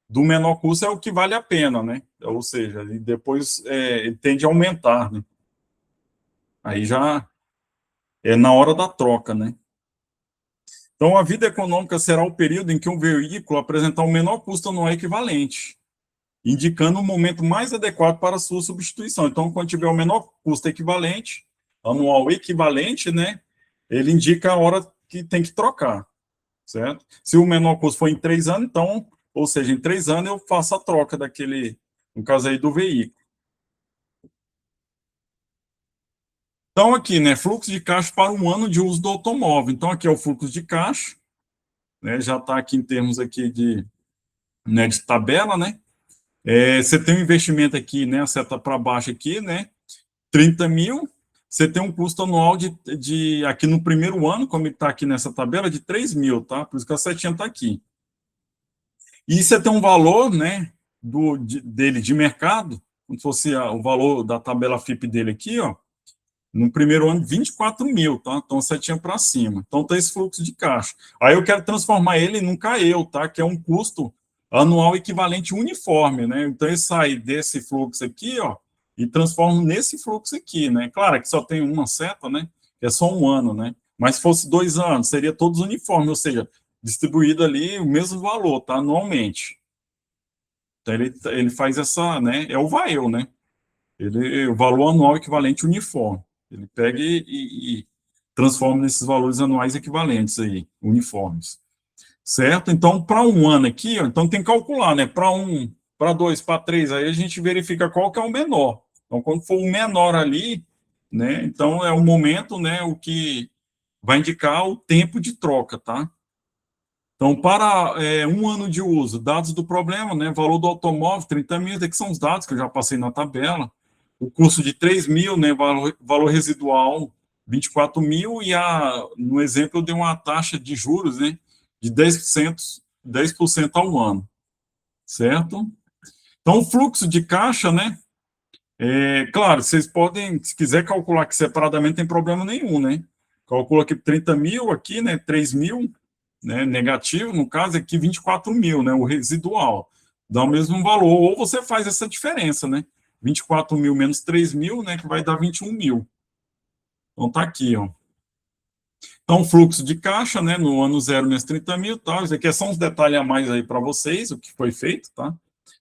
do menor custo é o que vale a pena, né? Ou seja, e depois ele tende a aumentar, né? Aí já é na hora da troca, né? Então, a vida econômica será o período em que um veículo apresentar o menor custo anual equivalente, indicando o momento mais adequado para a sua substituição. Então, quando tiver o menor custo equivalente, anual equivalente, né? Ele indica a hora que tem que trocar, certo? Se o menor custo for em 3 anos, então, ou seja, em 3 anos eu faço a troca daquele, no caso aí do veículo. Então, aqui, né, fluxo de caixa para um ano de uso do automóvel. Então, aqui é o fluxo de caixa, né, já está aqui em termos aqui de, né, de tabela, né? Você tem um investimento aqui, né, a seta para baixo aqui, né, 30 mil, você tem um custo anual aqui no primeiro ano, como está aqui nessa tabela, de 3 mil, tá? Por isso que a setinha está aqui. E você tem um valor, né, dele de mercado, como se fosse o valor da tabela FIP dele aqui, ó, no primeiro ano, 24 mil, tá? Então, setinha para cima. Então, tem esse fluxo de caixa. Aí eu quero transformar ele num CAEU, tá? Que é um custo anual equivalente uniforme, né? Então, ele sai desse fluxo aqui, ó, e transforma nesse fluxo aqui, né? Claro que só tem uma seta, né? É só um ano, né? Mas se fosse 2 anos, seria todos uniformes, ou seja, distribuído ali o mesmo valor, tá? Anualmente. Então, ele faz essa, né? É o VAEU, né? O valor anual equivalente uniforme. Ele pega e transforma nesses valores anuais equivalentes aí, uniformes. Certo? Então, para um ano aqui, ó, então tem que calcular, né? Para um, para dois, para três, aí a gente verifica qual que é o menor. Então, quando for o menor ali, né? Então, é o momento, né? O que vai indicar o tempo de troca, tá? Então, para um ano de uso, dados do problema, né? Valor do automóvel, 30 mil, que são os dados que eu já passei na tabela. O custo de 3 mil, né? Valor residual, 24 mil, e no exemplo eu dei uma taxa de juros, né? De 10% ao ano, certo? Então, o fluxo de caixa, né? Claro, vocês podem, se quiser calcular aqui separadamente, não tem problema nenhum, né? Calcula aqui 30 mil, aqui, né? 3 mil, né, negativo, no caso aqui 24 mil, né, o residual, dá o mesmo valor, ou você faz essa diferença, né, 24 mil menos 3 mil, né, que vai dar 21 mil. Então tá aqui, ó. Então, fluxo de caixa, né, no ano zero menos 30 mil, tá, isso aqui é só uns detalhes a mais aí para vocês, o que foi feito, tá.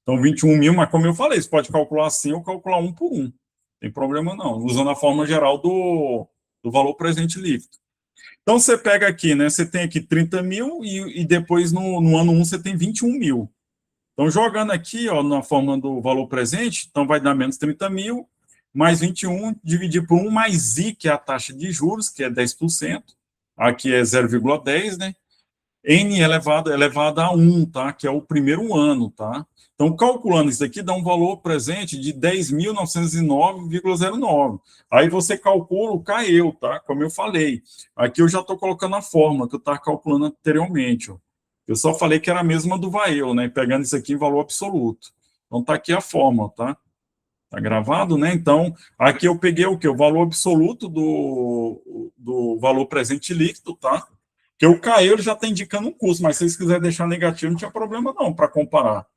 Então, 21 mil, mas como eu falei, você pode calcular assim ou calcular um por um, não tem problema não, usando a forma geral do valor presente líquido. Então, você pega aqui, né? Você tem aqui 30 mil e depois no ano 1 você tem 21 mil. Então, jogando aqui, ó, na forma do valor presente, então vai dar menos 30 mil, mais 21, dividir por 1, mais I, que é a taxa de juros, que é 10%. Aqui é 0,10, né? N elevado a 1, tá? Que é o primeiro ano, tá? Então, calculando isso aqui, dá um valor presente de 10.909,09. Aí você calcula o CAEU, tá? Como eu falei. Aqui eu já estou colocando a fórmula que eu estava calculando anteriormente. Ó. Eu só falei que era a mesma do VAEU, né? Pegando isso aqui em valor absoluto. Então, tá aqui a fórmula, tá? Tá gravado, né? Então, aqui eu peguei o quê? O valor absoluto do valor presente líquido, tá? Porque o CAEU ele já está indicando um custo, mas se vocês quiserem deixar negativo, não tinha problema não para comparar.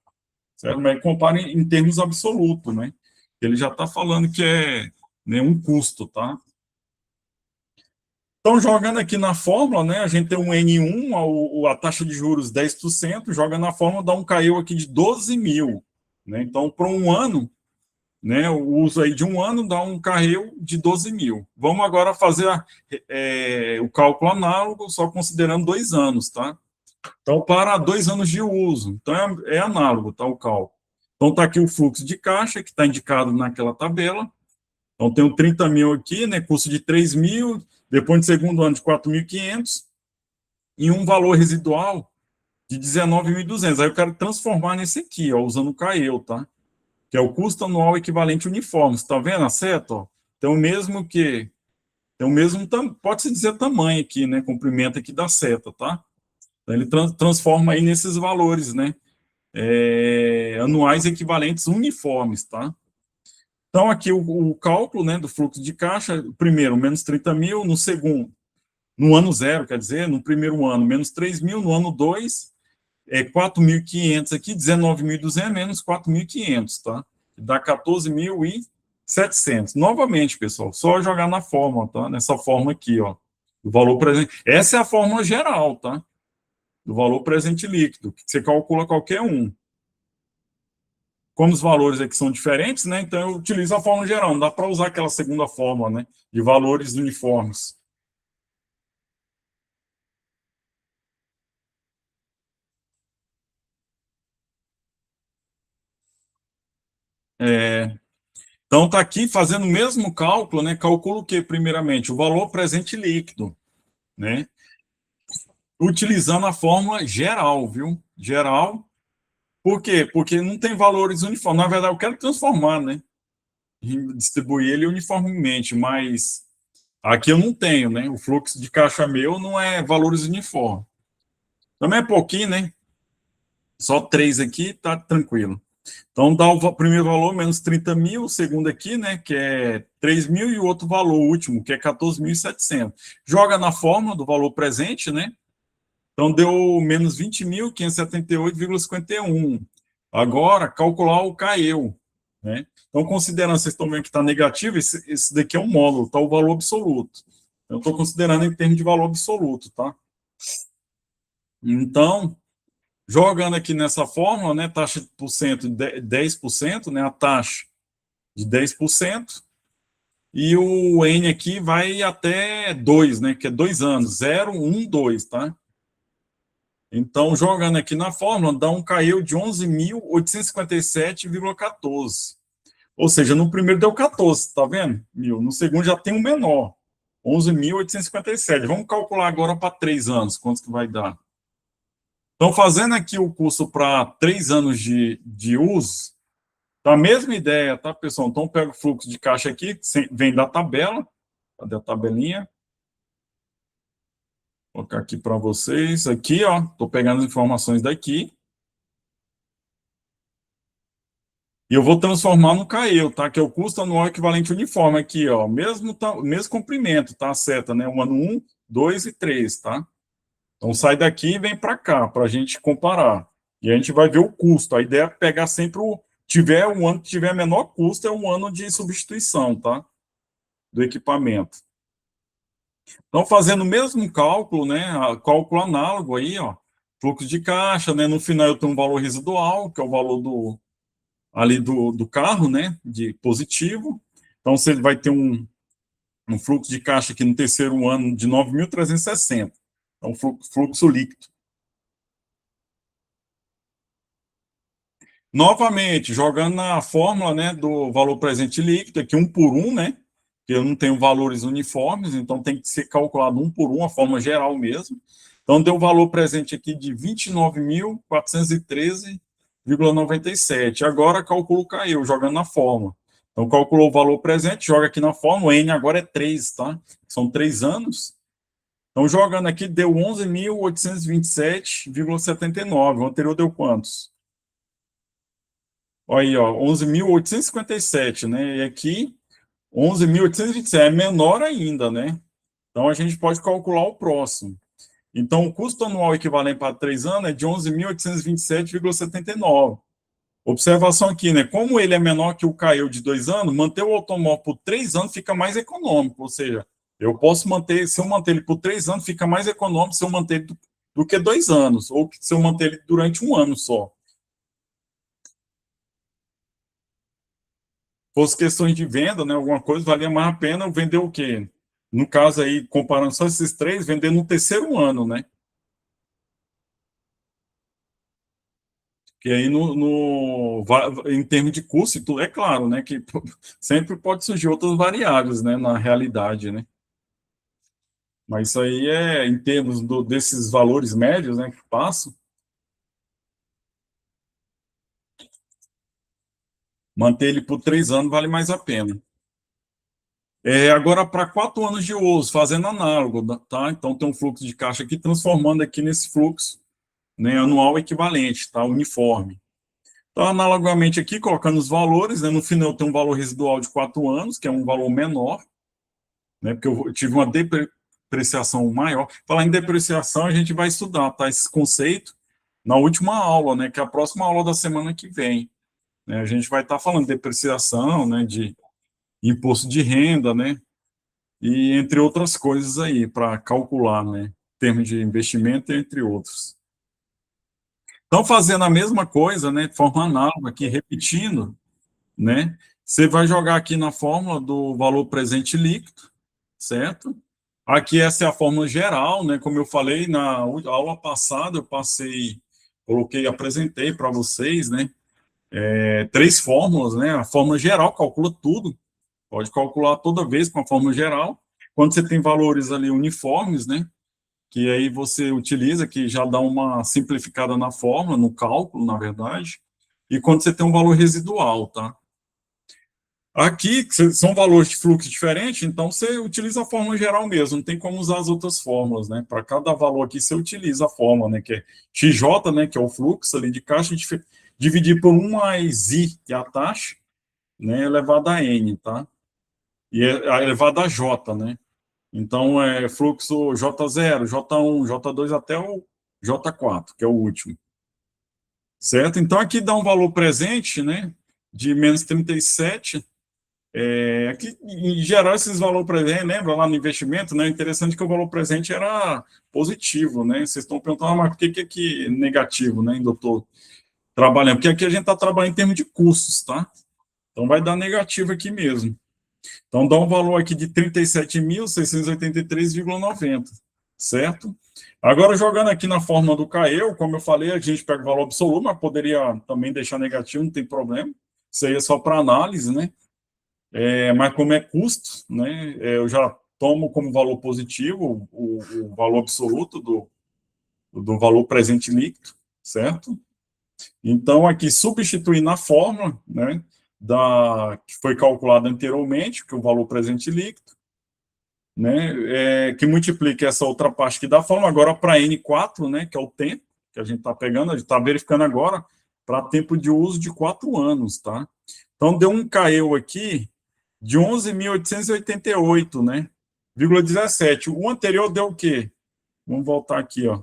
Certo? Mas compare em termos absolutos, né? Ele já está falando que é, né, um custo, tá? Então, jogando aqui na fórmula, né, a gente tem um N1, a taxa de juros 10%, joga na fórmula, dá um CAEU aqui de 12 mil. Né? Então, para um ano, né, o uso aí de um ano dá um CAEU de 12 mil. Vamos agora fazer o cálculo análogo, só considerando 2 anos, tá? Então, para 2 anos de uso. Então, é análogo, tá, o cálculo. Então, está aqui o fluxo de caixa, que está indicado naquela tabela. Então, tenho 30 mil aqui, né, custo de 3 mil, depois no segundo ano de 4.500, e um valor residual de 19.200. Aí eu quero transformar nesse aqui, ó, usando o CAEU, tá? Que é o custo anual equivalente uniforme. Você tá vendo a seta, ó? Tem o mesmo que... Tem o mesmo, pode-se dizer tamanho aqui, né? Comprimento aqui da seta, tá? Então, ele transforma aí nesses valores, né? Anuais equivalentes uniformes, tá? Então, aqui o cálculo, né, do fluxo de caixa, primeiro, menos 30 mil, no segundo, no ano zero, quer dizer, no primeiro ano, menos 3 mil, no ano 2, 4.500 aqui, 19.200 menos 4.500, tá? Dá 14.700. Novamente, pessoal, só jogar na fórmula, tá? Nessa fórmula aqui, ó. O valor presente. Essa é a fórmula geral, tá? Do valor presente líquido, que você calcula qualquer um. Como os valores aqui são diferentes, né? Então eu utilizo a fórmula geral. Não dá para usar aquela segunda fórmula, né? De valores uniformes. Então tá aqui fazendo o mesmo cálculo, né? Calculo o que primeiramente? O valor presente líquido, né? Utilizando a fórmula geral, viu? Geral. Por quê? Porque não tem valores uniformes. Na verdade, eu quero transformar, né? Distribuir ele uniformemente, mas aqui eu não tenho, né? O fluxo de caixa meu não é valores uniformes. Também é pouquinho, né? Só 3 aqui, tá tranquilo. Então dá o primeiro valor, menos 30 mil, o segundo aqui, né? Que é 3 mil, e o outro valor, o último, que é 14.700. Joga na forma do valor presente, né? Então, deu menos 20.578,51. Agora, calcular o CAEU, né? Então, considerando, vocês estão vendo que está negativo, esse daqui é um módulo, está o valor absoluto. Eu estou considerando em termos de valor absoluto, tá? Então, jogando aqui nessa fórmula, né, taxa por cento de 10%, né, a taxa de 10%, e o N aqui vai até 2, né, que é 2 anos, 0, 1, 2, tá? Então, jogando aqui na fórmula, dá um CAEU de 11.857,14. Ou seja, no primeiro deu 14, tá vendo? Mil. No segundo já tem um menor, 11.857. Vamos calcular agora para 3 anos, quanto que vai dar. Então, fazendo aqui o curso para 3 anos de uso, tá a mesma ideia, tá, pessoal? Então, pega o fluxo de caixa aqui, vem da tabela, cadê a tabelinha? Vou colocar aqui para vocês. Aqui, ó, estou pegando as informações daqui. E eu vou transformar no CAEU, tá? Que é o custo anual equivalente uniforme aqui, ó. Mesmo comprimento, tá? A seta, né? O ano 1, 2 e 3, tá? Então sai daqui e vem para cá, para a gente comparar. E a gente vai ver o custo. A ideia é pegar sempre tiver um ano que tiver menor custo, é um ano de substituição, tá? Do equipamento. Então, fazendo o mesmo cálculo, né? Cálculo análogo aí, ó. Fluxo de caixa, né? No final eu tenho um valor residual, que é o valor ali do carro, né, de positivo. Então, você vai ter um fluxo de caixa aqui no terceiro ano de 9.360. Então, fluxo líquido. Novamente, jogando na fórmula, né, do valor presente líquido, aqui um por um, né, que eu não tenho valores uniformes, então tem que ser calculado um por um, a forma geral mesmo. Então, deu o valor presente aqui de 29.413,97. Agora, calculo caiu, jogando na fórmula. Então, calculou o valor presente, joga aqui na fórmula, o N agora é 3, tá? São 3 anos. Então, jogando aqui, deu 11.827,79. O anterior deu quantos? Olha aí, ó, 11.857, né? E aqui, 11.827, é menor ainda, né? Então, a gente pode calcular o próximo. Então, o custo anual equivalente para 3 anos é de 11.827,79. Observação aqui, né? Como ele é menor que o CAEU de 2 anos, manter o automóvel por 3 anos fica mais econômico. Ou seja, eu posso manter, se eu manter ele por 3 anos, fica mais econômico se eu manter ele do que 2 anos, ou se eu manter ele durante um ano só. Fosse questões de venda, né? Alguma coisa, valia mais a pena eu vender o quê? No caso aí, comparando só esses três, vender no terceiro ano, né? Porque aí, em termos de custo, e tudo, é claro, né, que sempre pode surgir outras variáveis, né, na realidade, né. Mas isso aí é, em termos desses valores médios, né, que passo, manter ele por 3 anos vale mais a pena. Agora, para 4 anos de uso, fazendo análogo, tá? Então, tem um fluxo de caixa aqui, transformando aqui nesse fluxo, né, anual equivalente, tá? Uniforme. Então, analogamente aqui, colocando os valores, né, no final tem um valor residual de 4 anos, que é um valor menor, né, porque eu tive uma depreciação maior. Falar em depreciação, a gente vai estudar, tá? Esse conceito na última aula, né, que é a próxima aula da semana que vem. Né? A gente vai estar falando de depreciação, né, de imposto de renda, né, e entre outras coisas aí, para calcular, né, em termos de investimento, entre outros. Então, fazendo a mesma coisa, né, de forma análoga aqui, repetindo, né, você vai jogar aqui na fórmula do valor presente líquido, certo? Aqui essa é a fórmula geral, né, como eu falei na aula passada, eu passei, coloquei, apresentei para vocês, né, 3 fórmulas, né, a fórmula geral calcula tudo, pode calcular toda vez com a fórmula geral. Quando você tem valores ali uniformes, né, que aí você utiliza, que já dá uma simplificada na fórmula, no cálculo, na verdade, e quando você tem um valor residual, tá? Aqui, são valores de fluxo diferentes, então você utiliza a fórmula geral mesmo, não tem como usar as outras fórmulas, né? Para cada valor aqui, você utiliza a fórmula, né? Que é XJ, né? Que é o fluxo ali de caixa, dividir por 1 mais I, que é a taxa, né? Elevado a N, tá? E é elevado a J, né? Então, é fluxo J0, J1, J2 até o J4, que é o último. Certo? Então, aqui dá um valor presente, né? De menos 37. Aqui, em geral, esses valores presentes, lembra lá no investimento, né? Interessante que o valor presente era positivo, né? Vocês estão perguntando, mas por que é negativo, né, doutor? Trabalhando, porque aqui a gente está trabalhando em termos de custos, tá? Então, vai dar negativo aqui mesmo. Então, dá um valor aqui de 37.683,90, certo? Agora, jogando aqui na fórmula do CAEU, como eu falei, a gente pega o valor absoluto, mas poderia também deixar negativo, não tem problema. Isso aí é só para análise, né? Mas como é custo, né? Eu já tomo como valor positivo o valor absoluto do valor presente líquido, certo? Então, aqui, substituindo a fórmula, né, que foi calculada anteriormente, que é o valor presente líquido, né, que multiplica essa outra parte que dá fórmula, agora para N4, né, que é o tempo que a gente está pegando, a gente está verificando agora para tempo de uso de 4 anos, tá? Então, deu um CAEU aqui de 11.888, né, 0,17. O anterior deu o quê? Vamos voltar aqui, ó.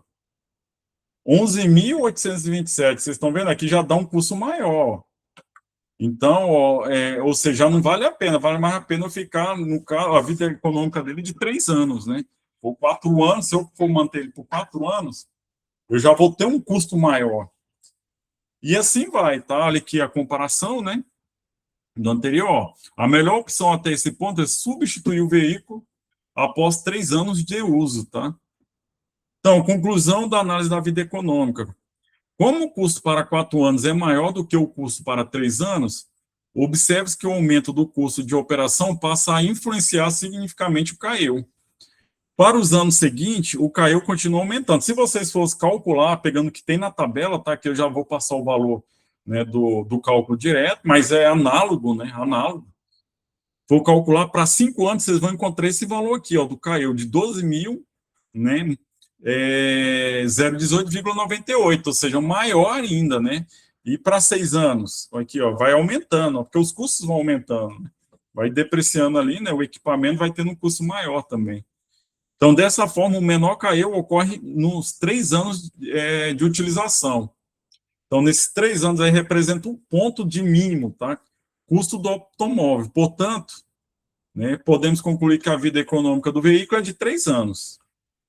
11.827, vocês estão vendo aqui, já dá um custo maior. Então, ou seja, não vale a pena, vale mais a pena ficar no carro, a vida econômica dele de 3 anos, né? Por 4 anos, se eu for manter ele por 4 anos, eu já vou ter um custo maior. E assim vai, tá? Olha aqui a comparação, né? Do anterior. A melhor opção até esse ponto é substituir o veículo após 3 anos de uso, tá? Então, conclusão da análise da vida econômica. Como o custo para 4 anos é maior do que o custo para 3 anos, observe que o aumento do custo de operação passa a influenciar significativamente o CAEU. Para os anos seguintes, o CAEU continua aumentando. Se vocês fossem calcular, pegando o que tem na tabela, tá? Que eu já vou passar o valor, né, do cálculo direto, mas é análogo, né? Análogo. Vou calcular para 5 anos, vocês vão encontrar esse valor aqui, ó, do CAEU de 12.000, né? 0,18,98, ou seja, maior ainda, né? E para 6 anos, aqui, ó, vai aumentando, ó, porque os custos vão aumentando, né? Vai depreciando ali, né? O equipamento vai tendo um custo maior também. Então, dessa forma, o menor CAEU ocorre nos 3 anos de utilização. Então, nesses 3 anos aí representa um ponto de mínimo, tá? Custo do automóvel. Portanto, né, podemos concluir que a vida econômica do veículo é de 3 anos.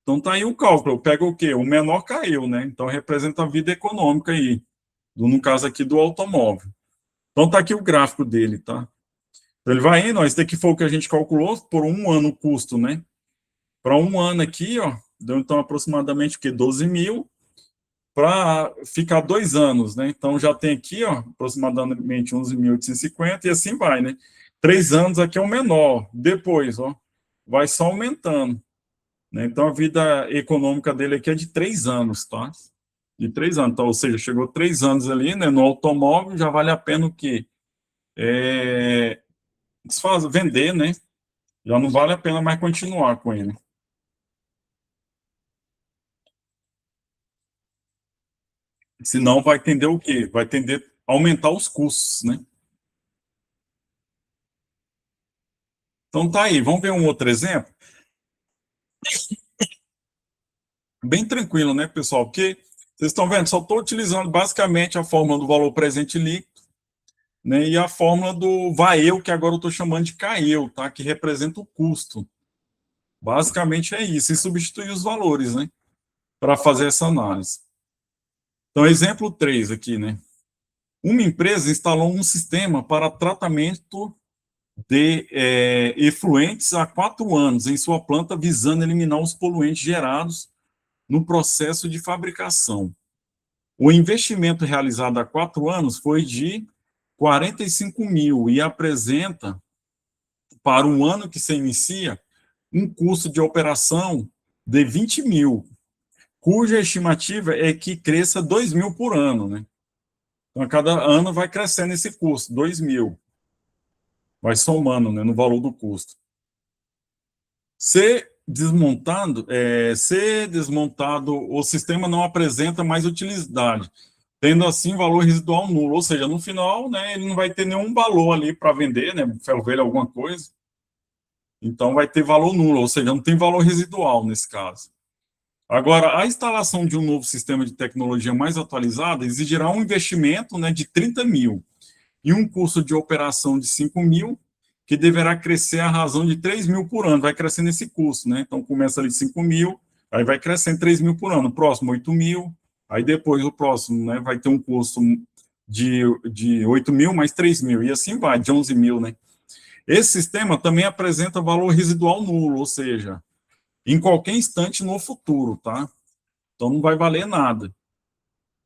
Então, tá aí o cálculo. Eu pego o quê? O menor CAEU, né? Então, representa a vida econômica aí, no caso aqui do automóvel. Então, tá aqui o gráfico dele, tá? Então, ele vai indo, ó, esse daqui foi o que a gente calculou por 1 ano o custo, né? Para 1 ano aqui, ó, deu então aproximadamente o quê? 12.000. para ficar 2 anos, né? Então, já tem aqui, ó, aproximadamente 11.850, e assim vai, né? 3 anos aqui é o menor. Depois, ó, vai só aumentando, né? Então, a vida econômica dele aqui é de 3 anos, tá? De 3 anos. Então, ou seja, chegou 3 anos ali, né? No automóvel, já vale a pena o quê? Vender, né? Já não vale a pena mais continuar com ele. Senão vai tender o quê? Vai tender a aumentar os custos, né? Então tá aí, vamos ver um outro exemplo? Bem tranquilo, né, pessoal? Porque vocês estão vendo, só estou utilizando basicamente a fórmula do valor presente líquido, né, e a fórmula do VAEU, que agora eu estou chamando de CAEU, tá? Que representa o custo. Basicamente é isso, e substituir os valores, né? Para fazer essa análise. Então, exemplo 3 aqui, né? Uma empresa instalou um sistema para tratamento de efluentes há 4 anos em sua planta, visando eliminar os poluentes gerados no processo de fabricação. O investimento realizado há 4 anos foi de 45 mil e apresenta, para um ano que se inicia, um custo de operação de 20 mil, cuja estimativa é que cresça 2 mil por ano, né? Então, a cada ano vai crescendo esse custo, 2 mil. Vai somando, né, no valor do custo. Se desmontado, o sistema não apresenta mais utilidade, tendo assim valor residual nulo, ou seja, no final, né, ele não vai ter nenhum valor ali para vender, né, ferro velho, alguma coisa, então vai ter valor nulo, ou seja, não tem valor residual nesse caso. Agora, a instalação de um novo sistema de tecnologia mais atualizada exigirá um investimento, né, de 30 mil e um custo de operação de 5 mil, que deverá crescer à razão de 3 mil por ano, vai crescendo esse custo, né? Então, começa ali de 5 mil, aí vai crescendo 3 mil por ano, o próximo 8 mil, aí depois o próximo, né, vai ter um custo de 8 mil mais 3 mil, e assim vai, de 11 mil, né? Esse sistema também apresenta valor residual nulo, ou seja, em qualquer instante no futuro, tá? Então, não vai valer nada.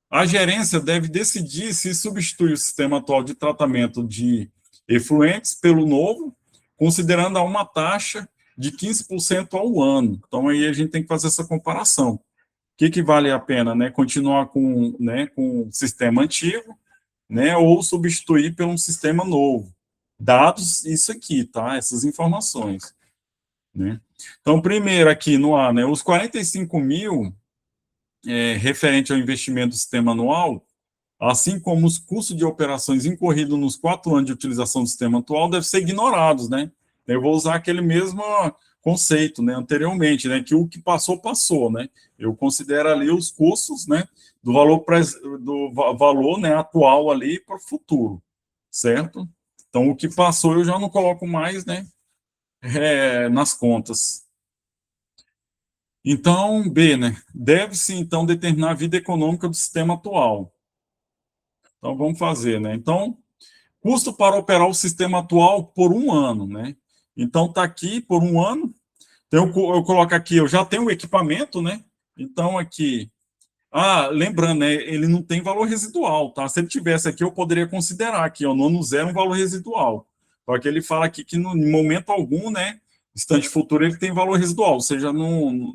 A gerência deve decidir se substitui o sistema atual de tratamento de efluentes pelo novo, considerando a uma taxa de 15% ao ano. Então, aí a gente tem que fazer essa comparação. O que vale a pena, né? Continuar com o sistema antigo, né? Ou substituir por um sistema novo. Dados isso aqui, tá? Essas informações, né? Então, primeiro aqui no A, né? Os 45 mil, referente ao investimento do sistema anual, assim como os custos de operações incorridos nos 4 anos de utilização do sistema atual, devem ser ignorados, né? Eu vou usar aquele mesmo conceito, né, anteriormente, né, que o que passou, passou, né? Eu considero ali os custos, né, do valor, né, atual ali para o futuro, certo? Então, o que passou eu já não coloco mais, né, nas contas. Então, B, né, deve-se, então, determinar a vida econômica do sistema atual. Então, vamos fazer, né? Então, custo para operar o sistema atual por um ano, né? Então, está aqui por um ano. Então, eu coloco aqui, eu já tenho o equipamento, né? Então, aqui... lembrando, né? Ele não tem valor residual, tá? Se ele tivesse aqui, eu poderia considerar aqui, ó, no ano zero, um valor residual. Só que ele fala aqui que, no momento algum, né? Instante futuro, ele tem valor residual, ou seja, não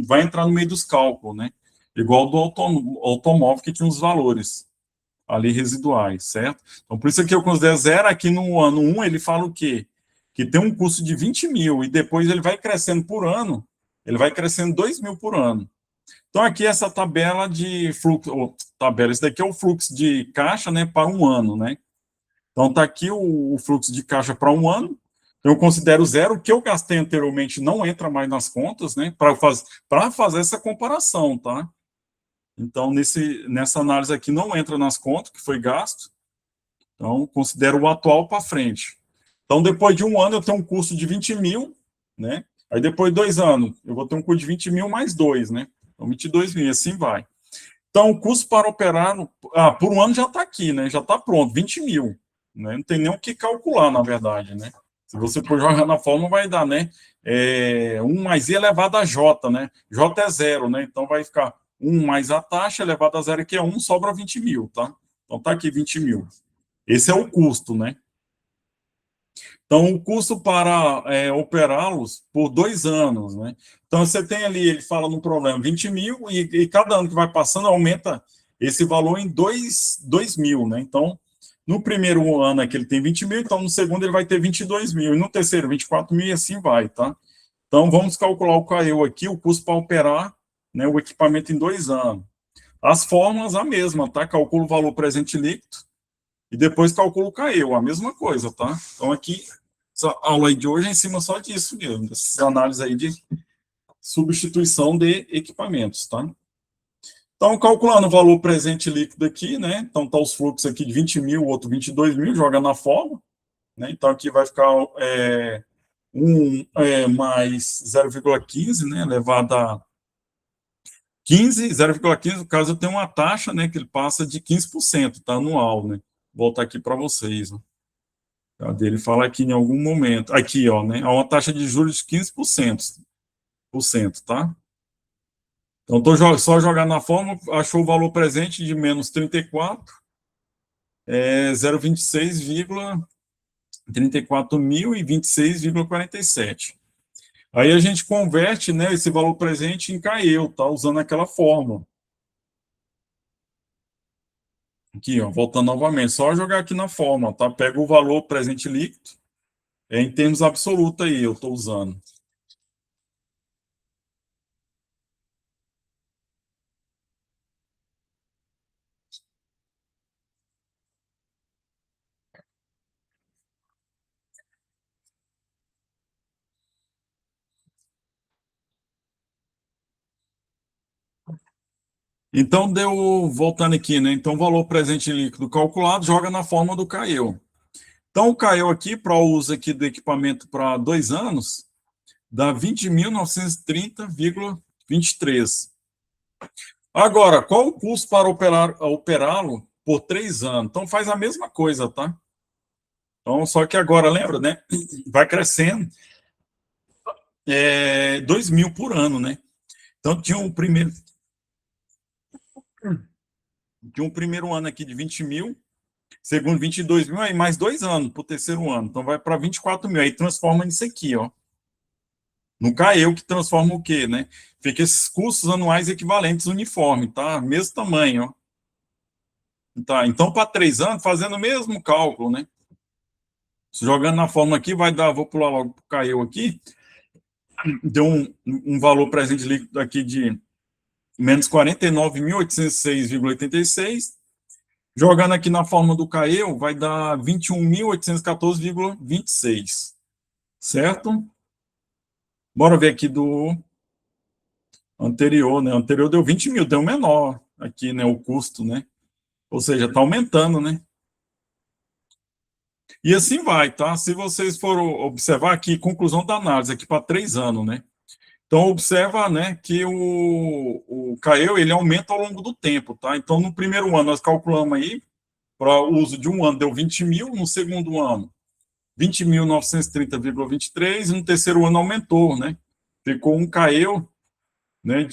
vai entrar no meio dos cálculos, né? Igual do automóvel, que tinha os valores ali residuais, certo? Então, por isso que eu considero zero. Aqui no ano 1, ele fala o quê? Que tem um custo de 20 mil, e depois ele vai crescendo por ano, ele vai crescendo 2 mil por ano. Então, aqui essa tabela de fluxo, esse daqui é o fluxo de caixa, né, para um ano, né? Então, tá aqui o fluxo de caixa para um ano, eu considero zero. O que eu gastei anteriormente não entra mais nas contas, né, para fazer essa comparação, tá? Então, nessa análise aqui, não entra nas contas que foi gasto. Então, considero o atual para frente. Então, depois de um ano, eu tenho um custo de 20 mil, né? Aí, depois de 2 anos, eu vou ter um custo de 20 mil mais 2, né? Então, 22 mil, assim vai. Então, o custo para operar, por um ano já está aqui, né? Já está pronto, 20 mil. Né? Não tem nem o que calcular, na verdade, né? Se você for jogar na fórmula, vai dar, né? 1 mais I elevado a J, né? J é zero, né? Então, vai ficar 1 mais a taxa elevado a zero, que é 1, sobra 20 mil, tá? Então, tá aqui 20 mil. Esse é o custo, né? Então, o custo para operá-los por 2 anos, né? Então, você tem ali, ele fala no problema, 20 mil, e cada ano que vai passando aumenta esse valor em 2 mil, né? Então, no primeiro ano aqui ele tem 20 mil, então no segundo ele vai ter 22 mil, e no terceiro 24 mil, e assim vai, tá? Então, vamos calcular o CAEU aqui, o custo para operar, né, o equipamento em 2 anos. As fórmulas, a mesma, tá? Calcula o valor presente líquido, e depois calcula o CAEU, a mesma coisa, tá? Então, aqui, essa aula aí de hoje é em cima só disso mesmo, dessas análises aí de substituição de equipamentos, tá? Então, calculando o valor presente líquido aqui, né? Então, tá os fluxos aqui de 20 mil, outro 22 mil, joga na fórmula, né? Então, aqui vai ficar 1 mais 0,15, né? Elevado a 15, 0,15, no caso, eu tenho uma taxa, né? Que ele passa de 15%, tá? Anual, né? Vou voltar aqui para vocês, ó. Cadê? Ele fala aqui em algum momento. Aqui, ó, né? Há uma taxa de juros de 15%, tá? Então, estou só jogar na fórmula, achou o valor presente de menos 34, 0,26, mil e 26,47. Aí a gente converte, né, esse valor presente em CAEU, tá? Usando aquela fórmula. Aqui, ó, voltando novamente, só jogar aqui na fórmula, tá? Pega o valor presente líquido, em termos absolutos aí, eu estou usando. Então, voltando aqui, né? Então, valor presente líquido calculado, joga na forma do CAEU. Então, o CAEU aqui, para o uso aqui do equipamento para 2 anos, dá 20.930,23. Agora, qual o custo para operá-lo por 3 anos? Então, faz a mesma coisa, tá? Então, só que agora, lembra, né? Vai crescendo 2 mil por ano, né? Então, tinha um primeiro ano aqui de 20 mil, segundo 22 mil, aí mais 2 anos para o terceiro ano. Então, vai para 24 mil. Aí transforma nisso aqui, ó. No CAEU, que transforma o quê, né? Fica esses custos anuais equivalentes uniforme, tá? Mesmo tamanho, ó. Tá, então, para 3 anos, fazendo o mesmo cálculo, né? Jogando na fórmula aqui, vai dar, vou pular logo para o CAEU aqui, deu um valor presente líquido aqui de menos 49.806,86. Jogando aqui na fórmula do CAEU, vai dar 21.814,26. Certo? Bora ver aqui do anterior, né? O anterior deu 20 mil, deu menor aqui, né? O custo, né? Ou seja, está aumentando, né? E assim vai, tá? Se vocês forem observar aqui, conclusão da análise aqui para 3 anos, né? Então, observa, né, que o CAEU, ele aumenta ao longo do tempo, tá? Então, no primeiro ano, nós calculamos aí, para o uso de um ano, deu 20 mil, no segundo ano, 20.930,23, e no terceiro ano aumentou, né? Ficou um CAEU, né,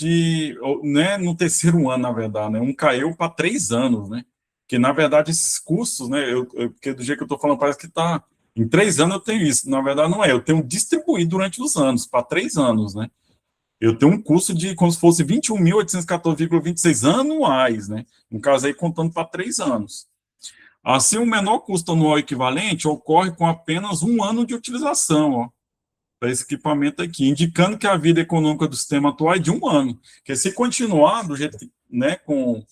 no terceiro ano, na verdade, né? Um CAEU para 3 anos, né? Que, na verdade, esses custos, né, porque do jeito que eu estou falando, parece que está... Em 3 anos eu tenho isso. Na verdade, não é. Eu tenho distribuído durante os anos, para 3 anos, né? Eu tenho um custo de como se fosse 21.814,26 anuais, né? No caso aí, contando para 3 anos. Assim, o menor custo anual equivalente ocorre com apenas um ano de utilização, ó, para esse equipamento aqui, indicando que a vida econômica do sistema atual é de um ano. Porque se continuar do jeito que, né, com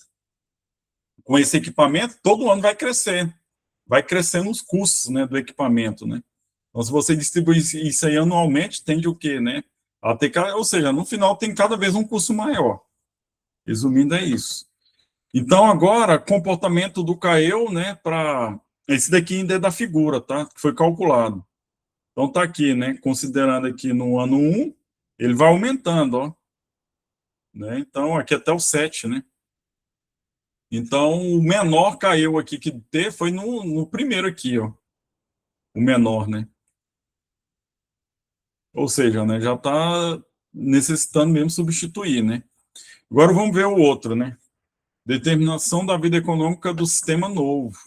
esse equipamento, todo ano vai crescer. Vai crescendo os custos, né, do equipamento, né? Então, se você distribuir isso aí anualmente, tende o quê, né? Ou seja, no final tem cada vez um custo maior. Resumindo, é isso. Então, agora, comportamento do CAEU, né, para... Esse daqui ainda é da figura, tá? Que foi calculado. Então, tá aqui, né? Considerando aqui no ano 1, ele vai aumentando, ó. Né? Então, aqui até o 7, né? Então, o menor caiu aqui que teve foi no primeiro aqui, ó. O menor, né? Ou seja, né, já está necessitando mesmo substituir, né? Agora vamos ver o outro, né? Determinação da vida econômica do sistema novo.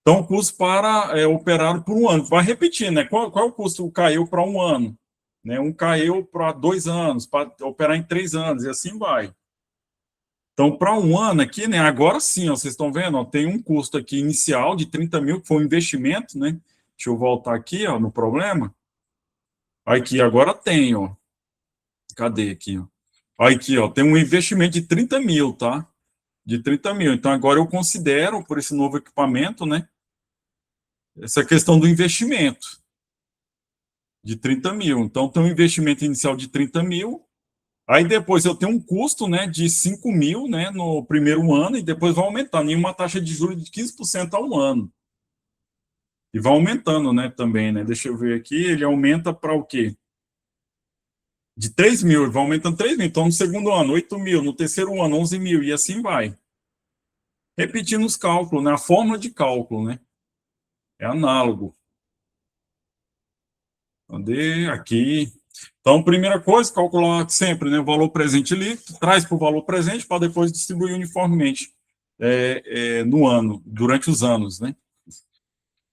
Então, o custo para operar por um ano. Vai repetir, né? Qual é o custo caiu para um ano? Né? Um caiu para 2 anos, para operar em 3 anos, e assim vai. Então, para um ano aqui, né? Agora sim, ó, vocês estão vendo, ó, tem um custo aqui inicial de 30 mil, que foi um investimento, né? Deixa eu voltar aqui, ó, no problema. Aqui, agora tem, ó. Cadê aqui, ó? Aqui, ó, tem um investimento de 30 mil, tá? De 30 mil. Então, agora eu considero, por esse novo equipamento, né? Essa questão do investimento de 30 mil. Então, tem um investimento inicial de 30 mil. Aí depois eu tenho um custo, né, de 5 mil, né, no primeiro ano, e depois vai aumentando, em uma taxa de juros de 15% ao ano. E vai aumentando, né, também, né? Deixa eu ver aqui, ele aumenta para o quê? De 3 mil, vai aumentando 3 mil. Então, no segundo ano, 8 mil, no terceiro ano, 11 mil, e assim vai. Repetindo os cálculos, né? A fórmula de cálculo, né? É análogo. Cadê? Aqui. Então, primeira coisa, calcular sempre, né, o valor presente líquido, traz para o valor presente para depois distribuir uniformemente no ano, durante os anos, né,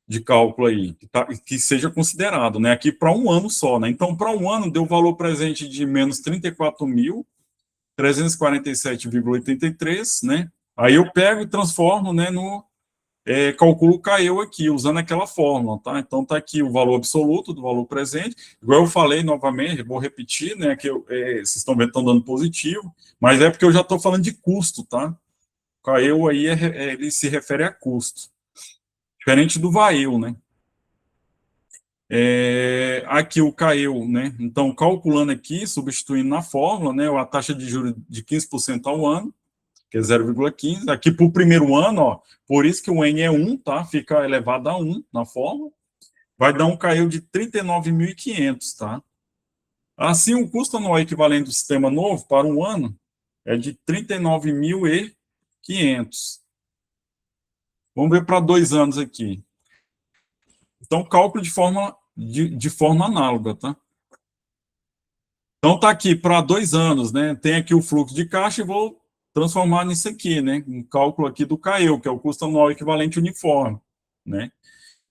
de cálculo aí, que seja considerado, né, aqui para um ano só, né. Então, para um ano, deu o valor presente de menos 34.347,83, né, aí eu pego e transformo, né, calculo o CAEU aqui, usando aquela fórmula, tá? Então, está aqui o valor absoluto do valor presente, igual eu falei novamente, vou repetir, né, que vocês estão vendo que estão dando positivo, mas é porque eu já estou falando de custo, tá? O CAEU aí, ele se refere a custo, diferente do VAEU, né? Aqui o CAEU, né? Então, calculando aqui, substituindo na fórmula, né, a taxa de juros de 15% ao ano, que é 0,15. Aqui para o primeiro ano, ó, por isso que o N é 1, tá? Fica elevado a 1 na fórmula. Vai dar um CAEU de 39.500, tá? Assim, o custo anual equivalente do sistema novo para um ano é de 39.500. Vamos ver para 2 anos aqui. Então, cálculo de forma análoga, tá? Então, tá aqui para 2 anos, né? Tem aqui o fluxo de caixa e vou transformar nisso aqui, né? Um cálculo aqui do CAEU, que é o custo anual equivalente uniforme, né?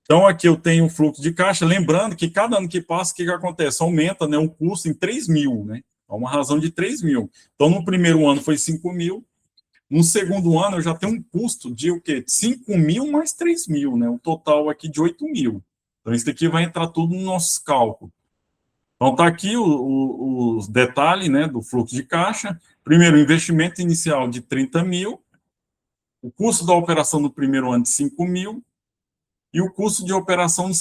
Então, aqui eu tenho o fluxo de caixa, lembrando que cada ano que passa, o que acontece? Aumenta, né, o custo em 3 mil, né? É uma razão de 3 mil. Então, no primeiro ano foi 5 mil, no segundo ano eu já tenho um custo de o quê? 5 mil mais 3 mil, né? Um total aqui de 8 mil. Então, isso aqui vai entrar tudo no nosso cálculo. Então, tá aqui os detalhes, né, do fluxo de caixa. Primeiro, investimento inicial de 30 mil, o custo da operação no primeiro ano de 5 mil, e o custo de operação do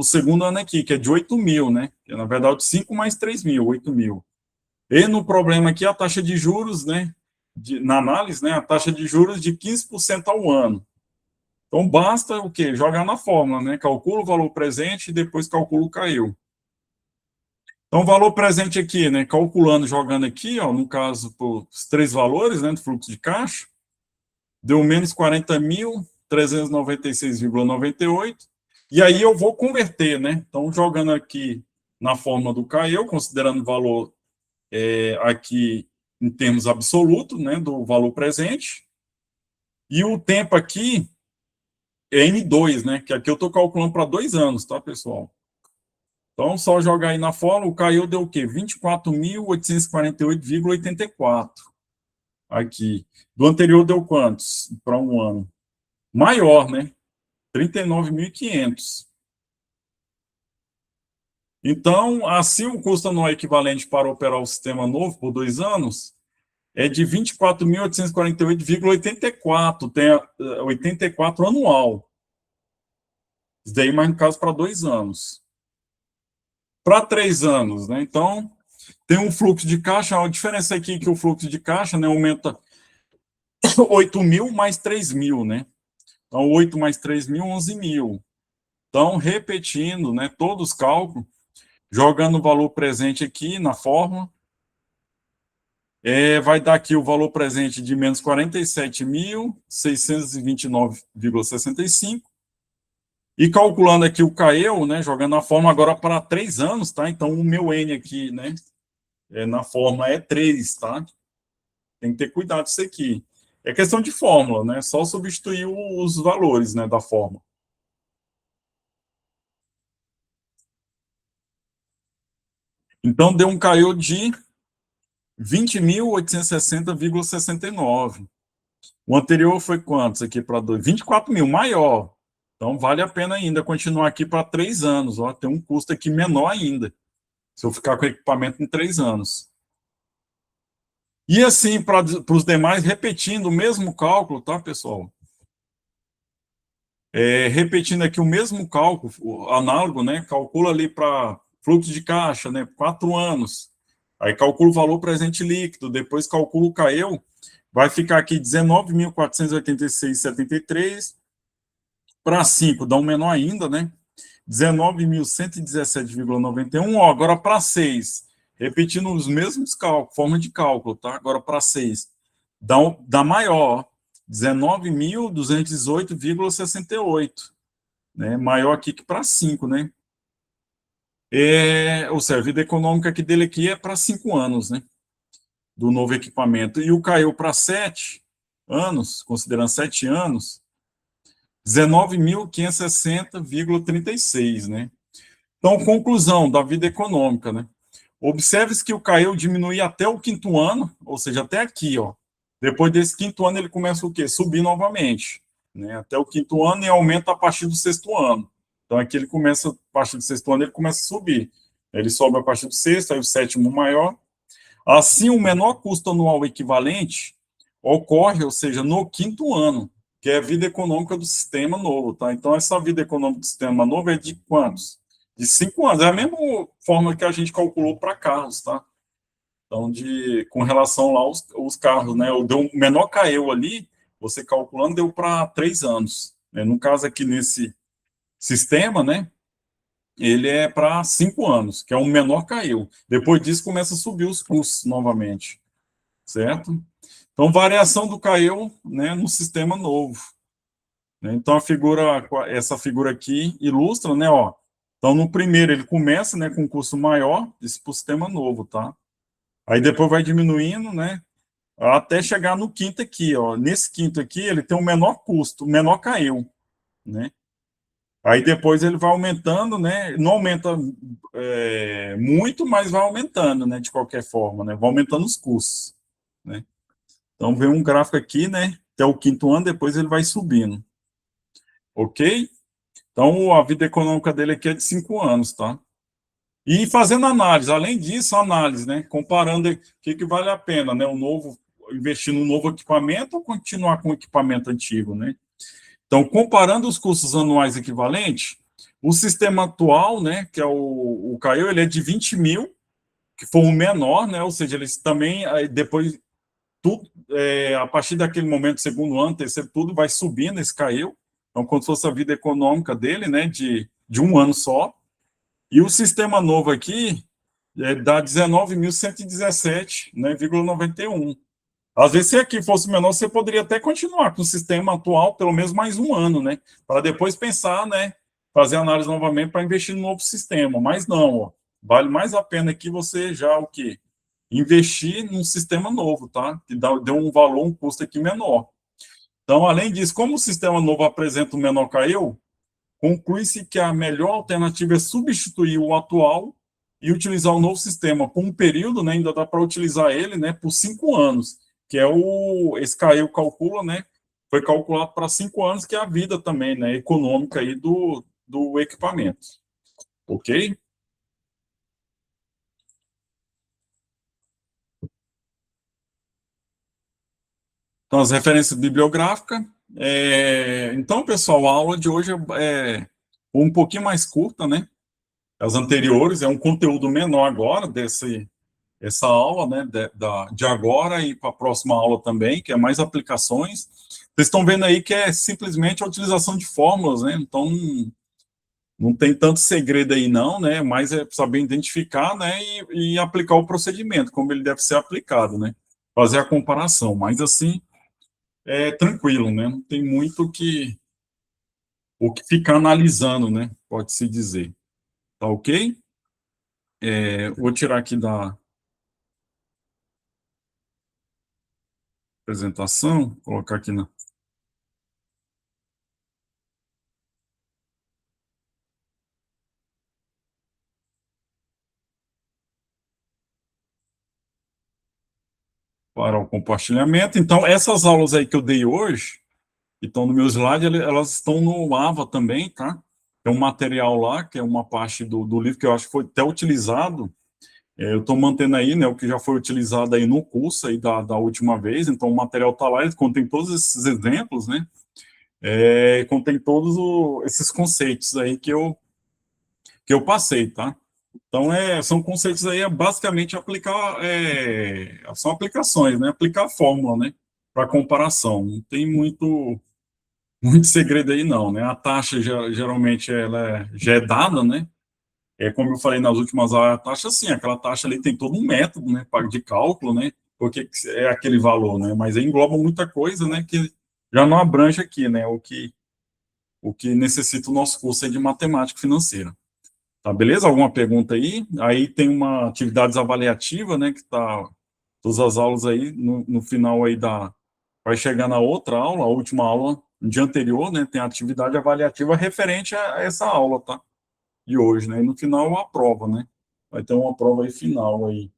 segundo ano aqui, que é de 8 mil, né? Que é, na verdade, 5 mais 3 mil, 8 mil. E no problema aqui, a taxa de juros, né? Na análise, né? A taxa de juros de 15% ao ano. Então, basta o quê? Jogar na fórmula, né? Calcula o valor presente e depois calcula o CAEU. Então, o valor presente aqui, né? Calculando, jogando aqui, ó, no caso, os 3 valores, né? Do fluxo de caixa, deu menos 40.396,98. E aí eu vou converter, né? Então, jogando aqui na fórmula do CAEU, considerando o valor aqui em termos absolutos, né? Do valor presente. E o tempo aqui é N2, né? Que aqui eu estou calculando para 2 anos, tá, pessoal? Então, só jogar aí na fórmula, o CAEU deu o quê? 24.848,84. Aqui. Do anterior deu quantos? Para um ano. Maior, né? 39.500. Então, assim, o custo anual equivalente para operar o sistema novo por 2 anos é de 24.848,84, tem 84 anual. Isso daí, mas no caso, para 2 anos. Para 3 anos, né? Então, tem um fluxo de caixa, a diferença aqui é que o fluxo de caixa, né, aumenta 8 mil mais 3 mil, né? Então, 8 mais 3 mil, 11 mil. Então, repetindo, né, todos os cálculos, jogando o valor presente aqui na fórmula, vai dar aqui o valor presente de menos 47.629,65. E calculando aqui o CAEU, né, jogando a fórmula agora para 3 anos, tá? Então, o meu N aqui, né, na fórmula é 3, tá? Tem que ter cuidado isso aqui. É questão de fórmula, né? Só substituir os valores, né, da fórmula. Então, deu um CAIO de 20.860,69. O anterior foi quanto? Isso aqui para 24 mil, maior. Então, vale a pena ainda continuar aqui para 3 anos. Ó, tem um custo aqui menor ainda, se eu ficar com o equipamento em 3 anos. E assim, para os demais, repetindo o mesmo cálculo, tá, pessoal? Repetindo aqui o mesmo cálculo, análogo, né? Calcula ali para fluxo de caixa, né? 4 anos. Aí calcula o valor presente líquido, depois calcula o CAEU, vai ficar aqui 19.486,73 para 5, dá um menor ainda, né? 19.117,91. Ó, agora para 6, repetindo os mesmos cálculos, forma de cálculo, tá? Agora para 6, dá maior, 19.218,68, né? Maior aqui que para 5, né? Ou seja, a vida econômica aqui dele aqui é para 5 anos, né? Do novo equipamento. E o caiu para 7 anos, considerando 7 anos, 19.560,36, né? Então, conclusão da vida econômica, né? Observe-se que o CAEU diminui até o 5º ano, ou seja, até aqui, ó. Depois desse 5º ano, ele começa o quê? Subir novamente, né? Até o 5º ano e aumenta a partir do 6º ano. Então, aqui ele começa, a partir do 6º ano, ele começa a subir. Ele sobe a partir do 6º, aí o 7º maior. Assim, o menor custo anual equivalente ocorre, ou seja, no 5º ano, que é a vida econômica do sistema novo, tá? Então, essa vida econômica do sistema novo é de quantos? De 5 anos. É a mesma forma que a gente calculou para carros, tá? Então, com relação lá aos carros, né? O menor caiu ali, você calculando, deu para 3 anos. Né? No caso aqui, nesse sistema, né? Ele é para 5 anos, que é o menor caiu. Depois disso, começa a subir os custos novamente, certo? Então, variação do caiu, né, no sistema novo. Né? Então, essa figura aqui ilustra, né, ó. Então, no primeiro, ele começa, né, com um custo maior, isso para o sistema novo, tá? Aí depois vai diminuindo, né, até chegar no quinto aqui, ó. Nesse quinto aqui, ele tem o menor custo, o menor caiu, né? Aí depois ele vai aumentando, né? Não aumenta muito, mas vai aumentando, né? De qualquer forma, né? Vai aumentando os custos, né? Então vem um gráfico aqui, né? Até o 5º ano, depois ele vai subindo, ok? Então a vida econômica dele aqui é de 5 anos, tá? E fazendo análise, além disso, análise, né? Comparando o que vale a pena, né? Investir num novo equipamento ou continuar com o equipamento antigo, né? Então, comparando os custos anuais equivalentes, o sistema atual, né, que é o CAEU, ele é de 20 mil, que foi o menor, né, ou seja, eles também, depois, tudo, a partir daquele momento, segundo ano, terceiro, tudo vai subindo esse CAEU, então, como se fosse a vida econômica dele, né, de um ano só, e o sistema novo aqui dá 19.117, né, 91. Às vezes, se aqui fosse menor, você poderia até continuar com o sistema atual, pelo menos mais um ano, né? Para depois pensar, né? Fazer análise novamente para investir no novo sistema. Mas não, ó, vale mais a pena que você já o quê? Investir num sistema novo, tá? Que deu um valor, um custo aqui menor. Então, além disso, como o sistema novo apresenta um menor CAEU, conclui-se que a melhor alternativa é substituir o atual e utilizar o novo sistema por um período, né? Ainda dá para utilizar ele, né? Por 5 anos, que é esse CAEU calcula, né? Foi calculado para 5 anos, que é a vida também, né? Econômica aí do equipamento. Ok? Então, as referências bibliográficas. Então, pessoal, a aula de hoje é um pouquinho mais curta, né? As anteriores, é um conteúdo menor agora, essa aula, né, de agora e para a próxima aula também, que é mais aplicações. Vocês estão vendo aí que é simplesmente a utilização de fórmulas, né? Então, não tem tanto segredo aí não, né? Mas é saber identificar, né, e aplicar o procedimento, como ele deve ser aplicado, né? Fazer a comparação. Mas assim, é tranquilo, né? Não tem muito o que ficar analisando, né? Pode-se dizer. Tá ok? Vou tirar aqui Apresentação, vou colocar aqui na... Para o compartilhamento. Então, essas aulas aí que eu dei hoje, que estão no meu slide, elas estão no AVA também, tá? Tem um material lá, que é uma parte do livro que eu acho que foi até utilizado. Eu estou mantendo aí, né, o que já foi utilizado aí no curso aí da última vez. Então, o material está lá, ele contém todos esses exemplos, né? Contém todos esses conceitos aí que eu passei, tá? Então, são conceitos aí, basicamente, aplicar, são aplicações, né? Aplicar a fórmula, né? Para comparação. Não tem muito segredo aí, não, né? A taxa, geralmente, ela já é dada, né? Como eu falei nas últimas aulas, a taxa, sim, aquela taxa ali tem todo um método, né? De cálculo, né? Porque é aquele valor, né? Mas aí engloba muita coisa, né? Que já não abrange aqui, né? O que necessita o nosso curso aí de matemática financeira. Tá, beleza? Alguma pergunta aí? Aí tem uma atividades avaliativa, né, que tá todas as aulas aí, no final aí vai chegar na outra aula, a última aula, no dia anterior, né, tem a atividade avaliativa referente a essa aula, tá? De hoje, né, e no final a prova, né? Vai ter uma prova aí final aí.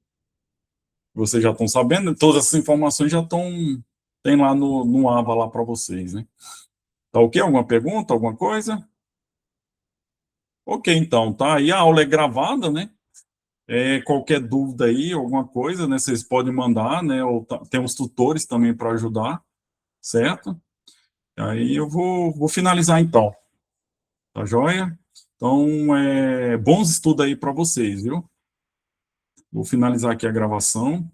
Vocês já estão sabendo, todas essas informações já tem lá no AVA lá para vocês, né? Tá ok? Alguma pergunta, alguma coisa? Ok, então, tá? E a aula é gravada, né? Qualquer dúvida aí, alguma coisa, né? Vocês podem mandar, né? Ou tem uns tutores também para ajudar, certo? Aí eu vou finalizar então, tá joia? Então, bons estudos aí para vocês, viu? Vou finalizar aqui a gravação.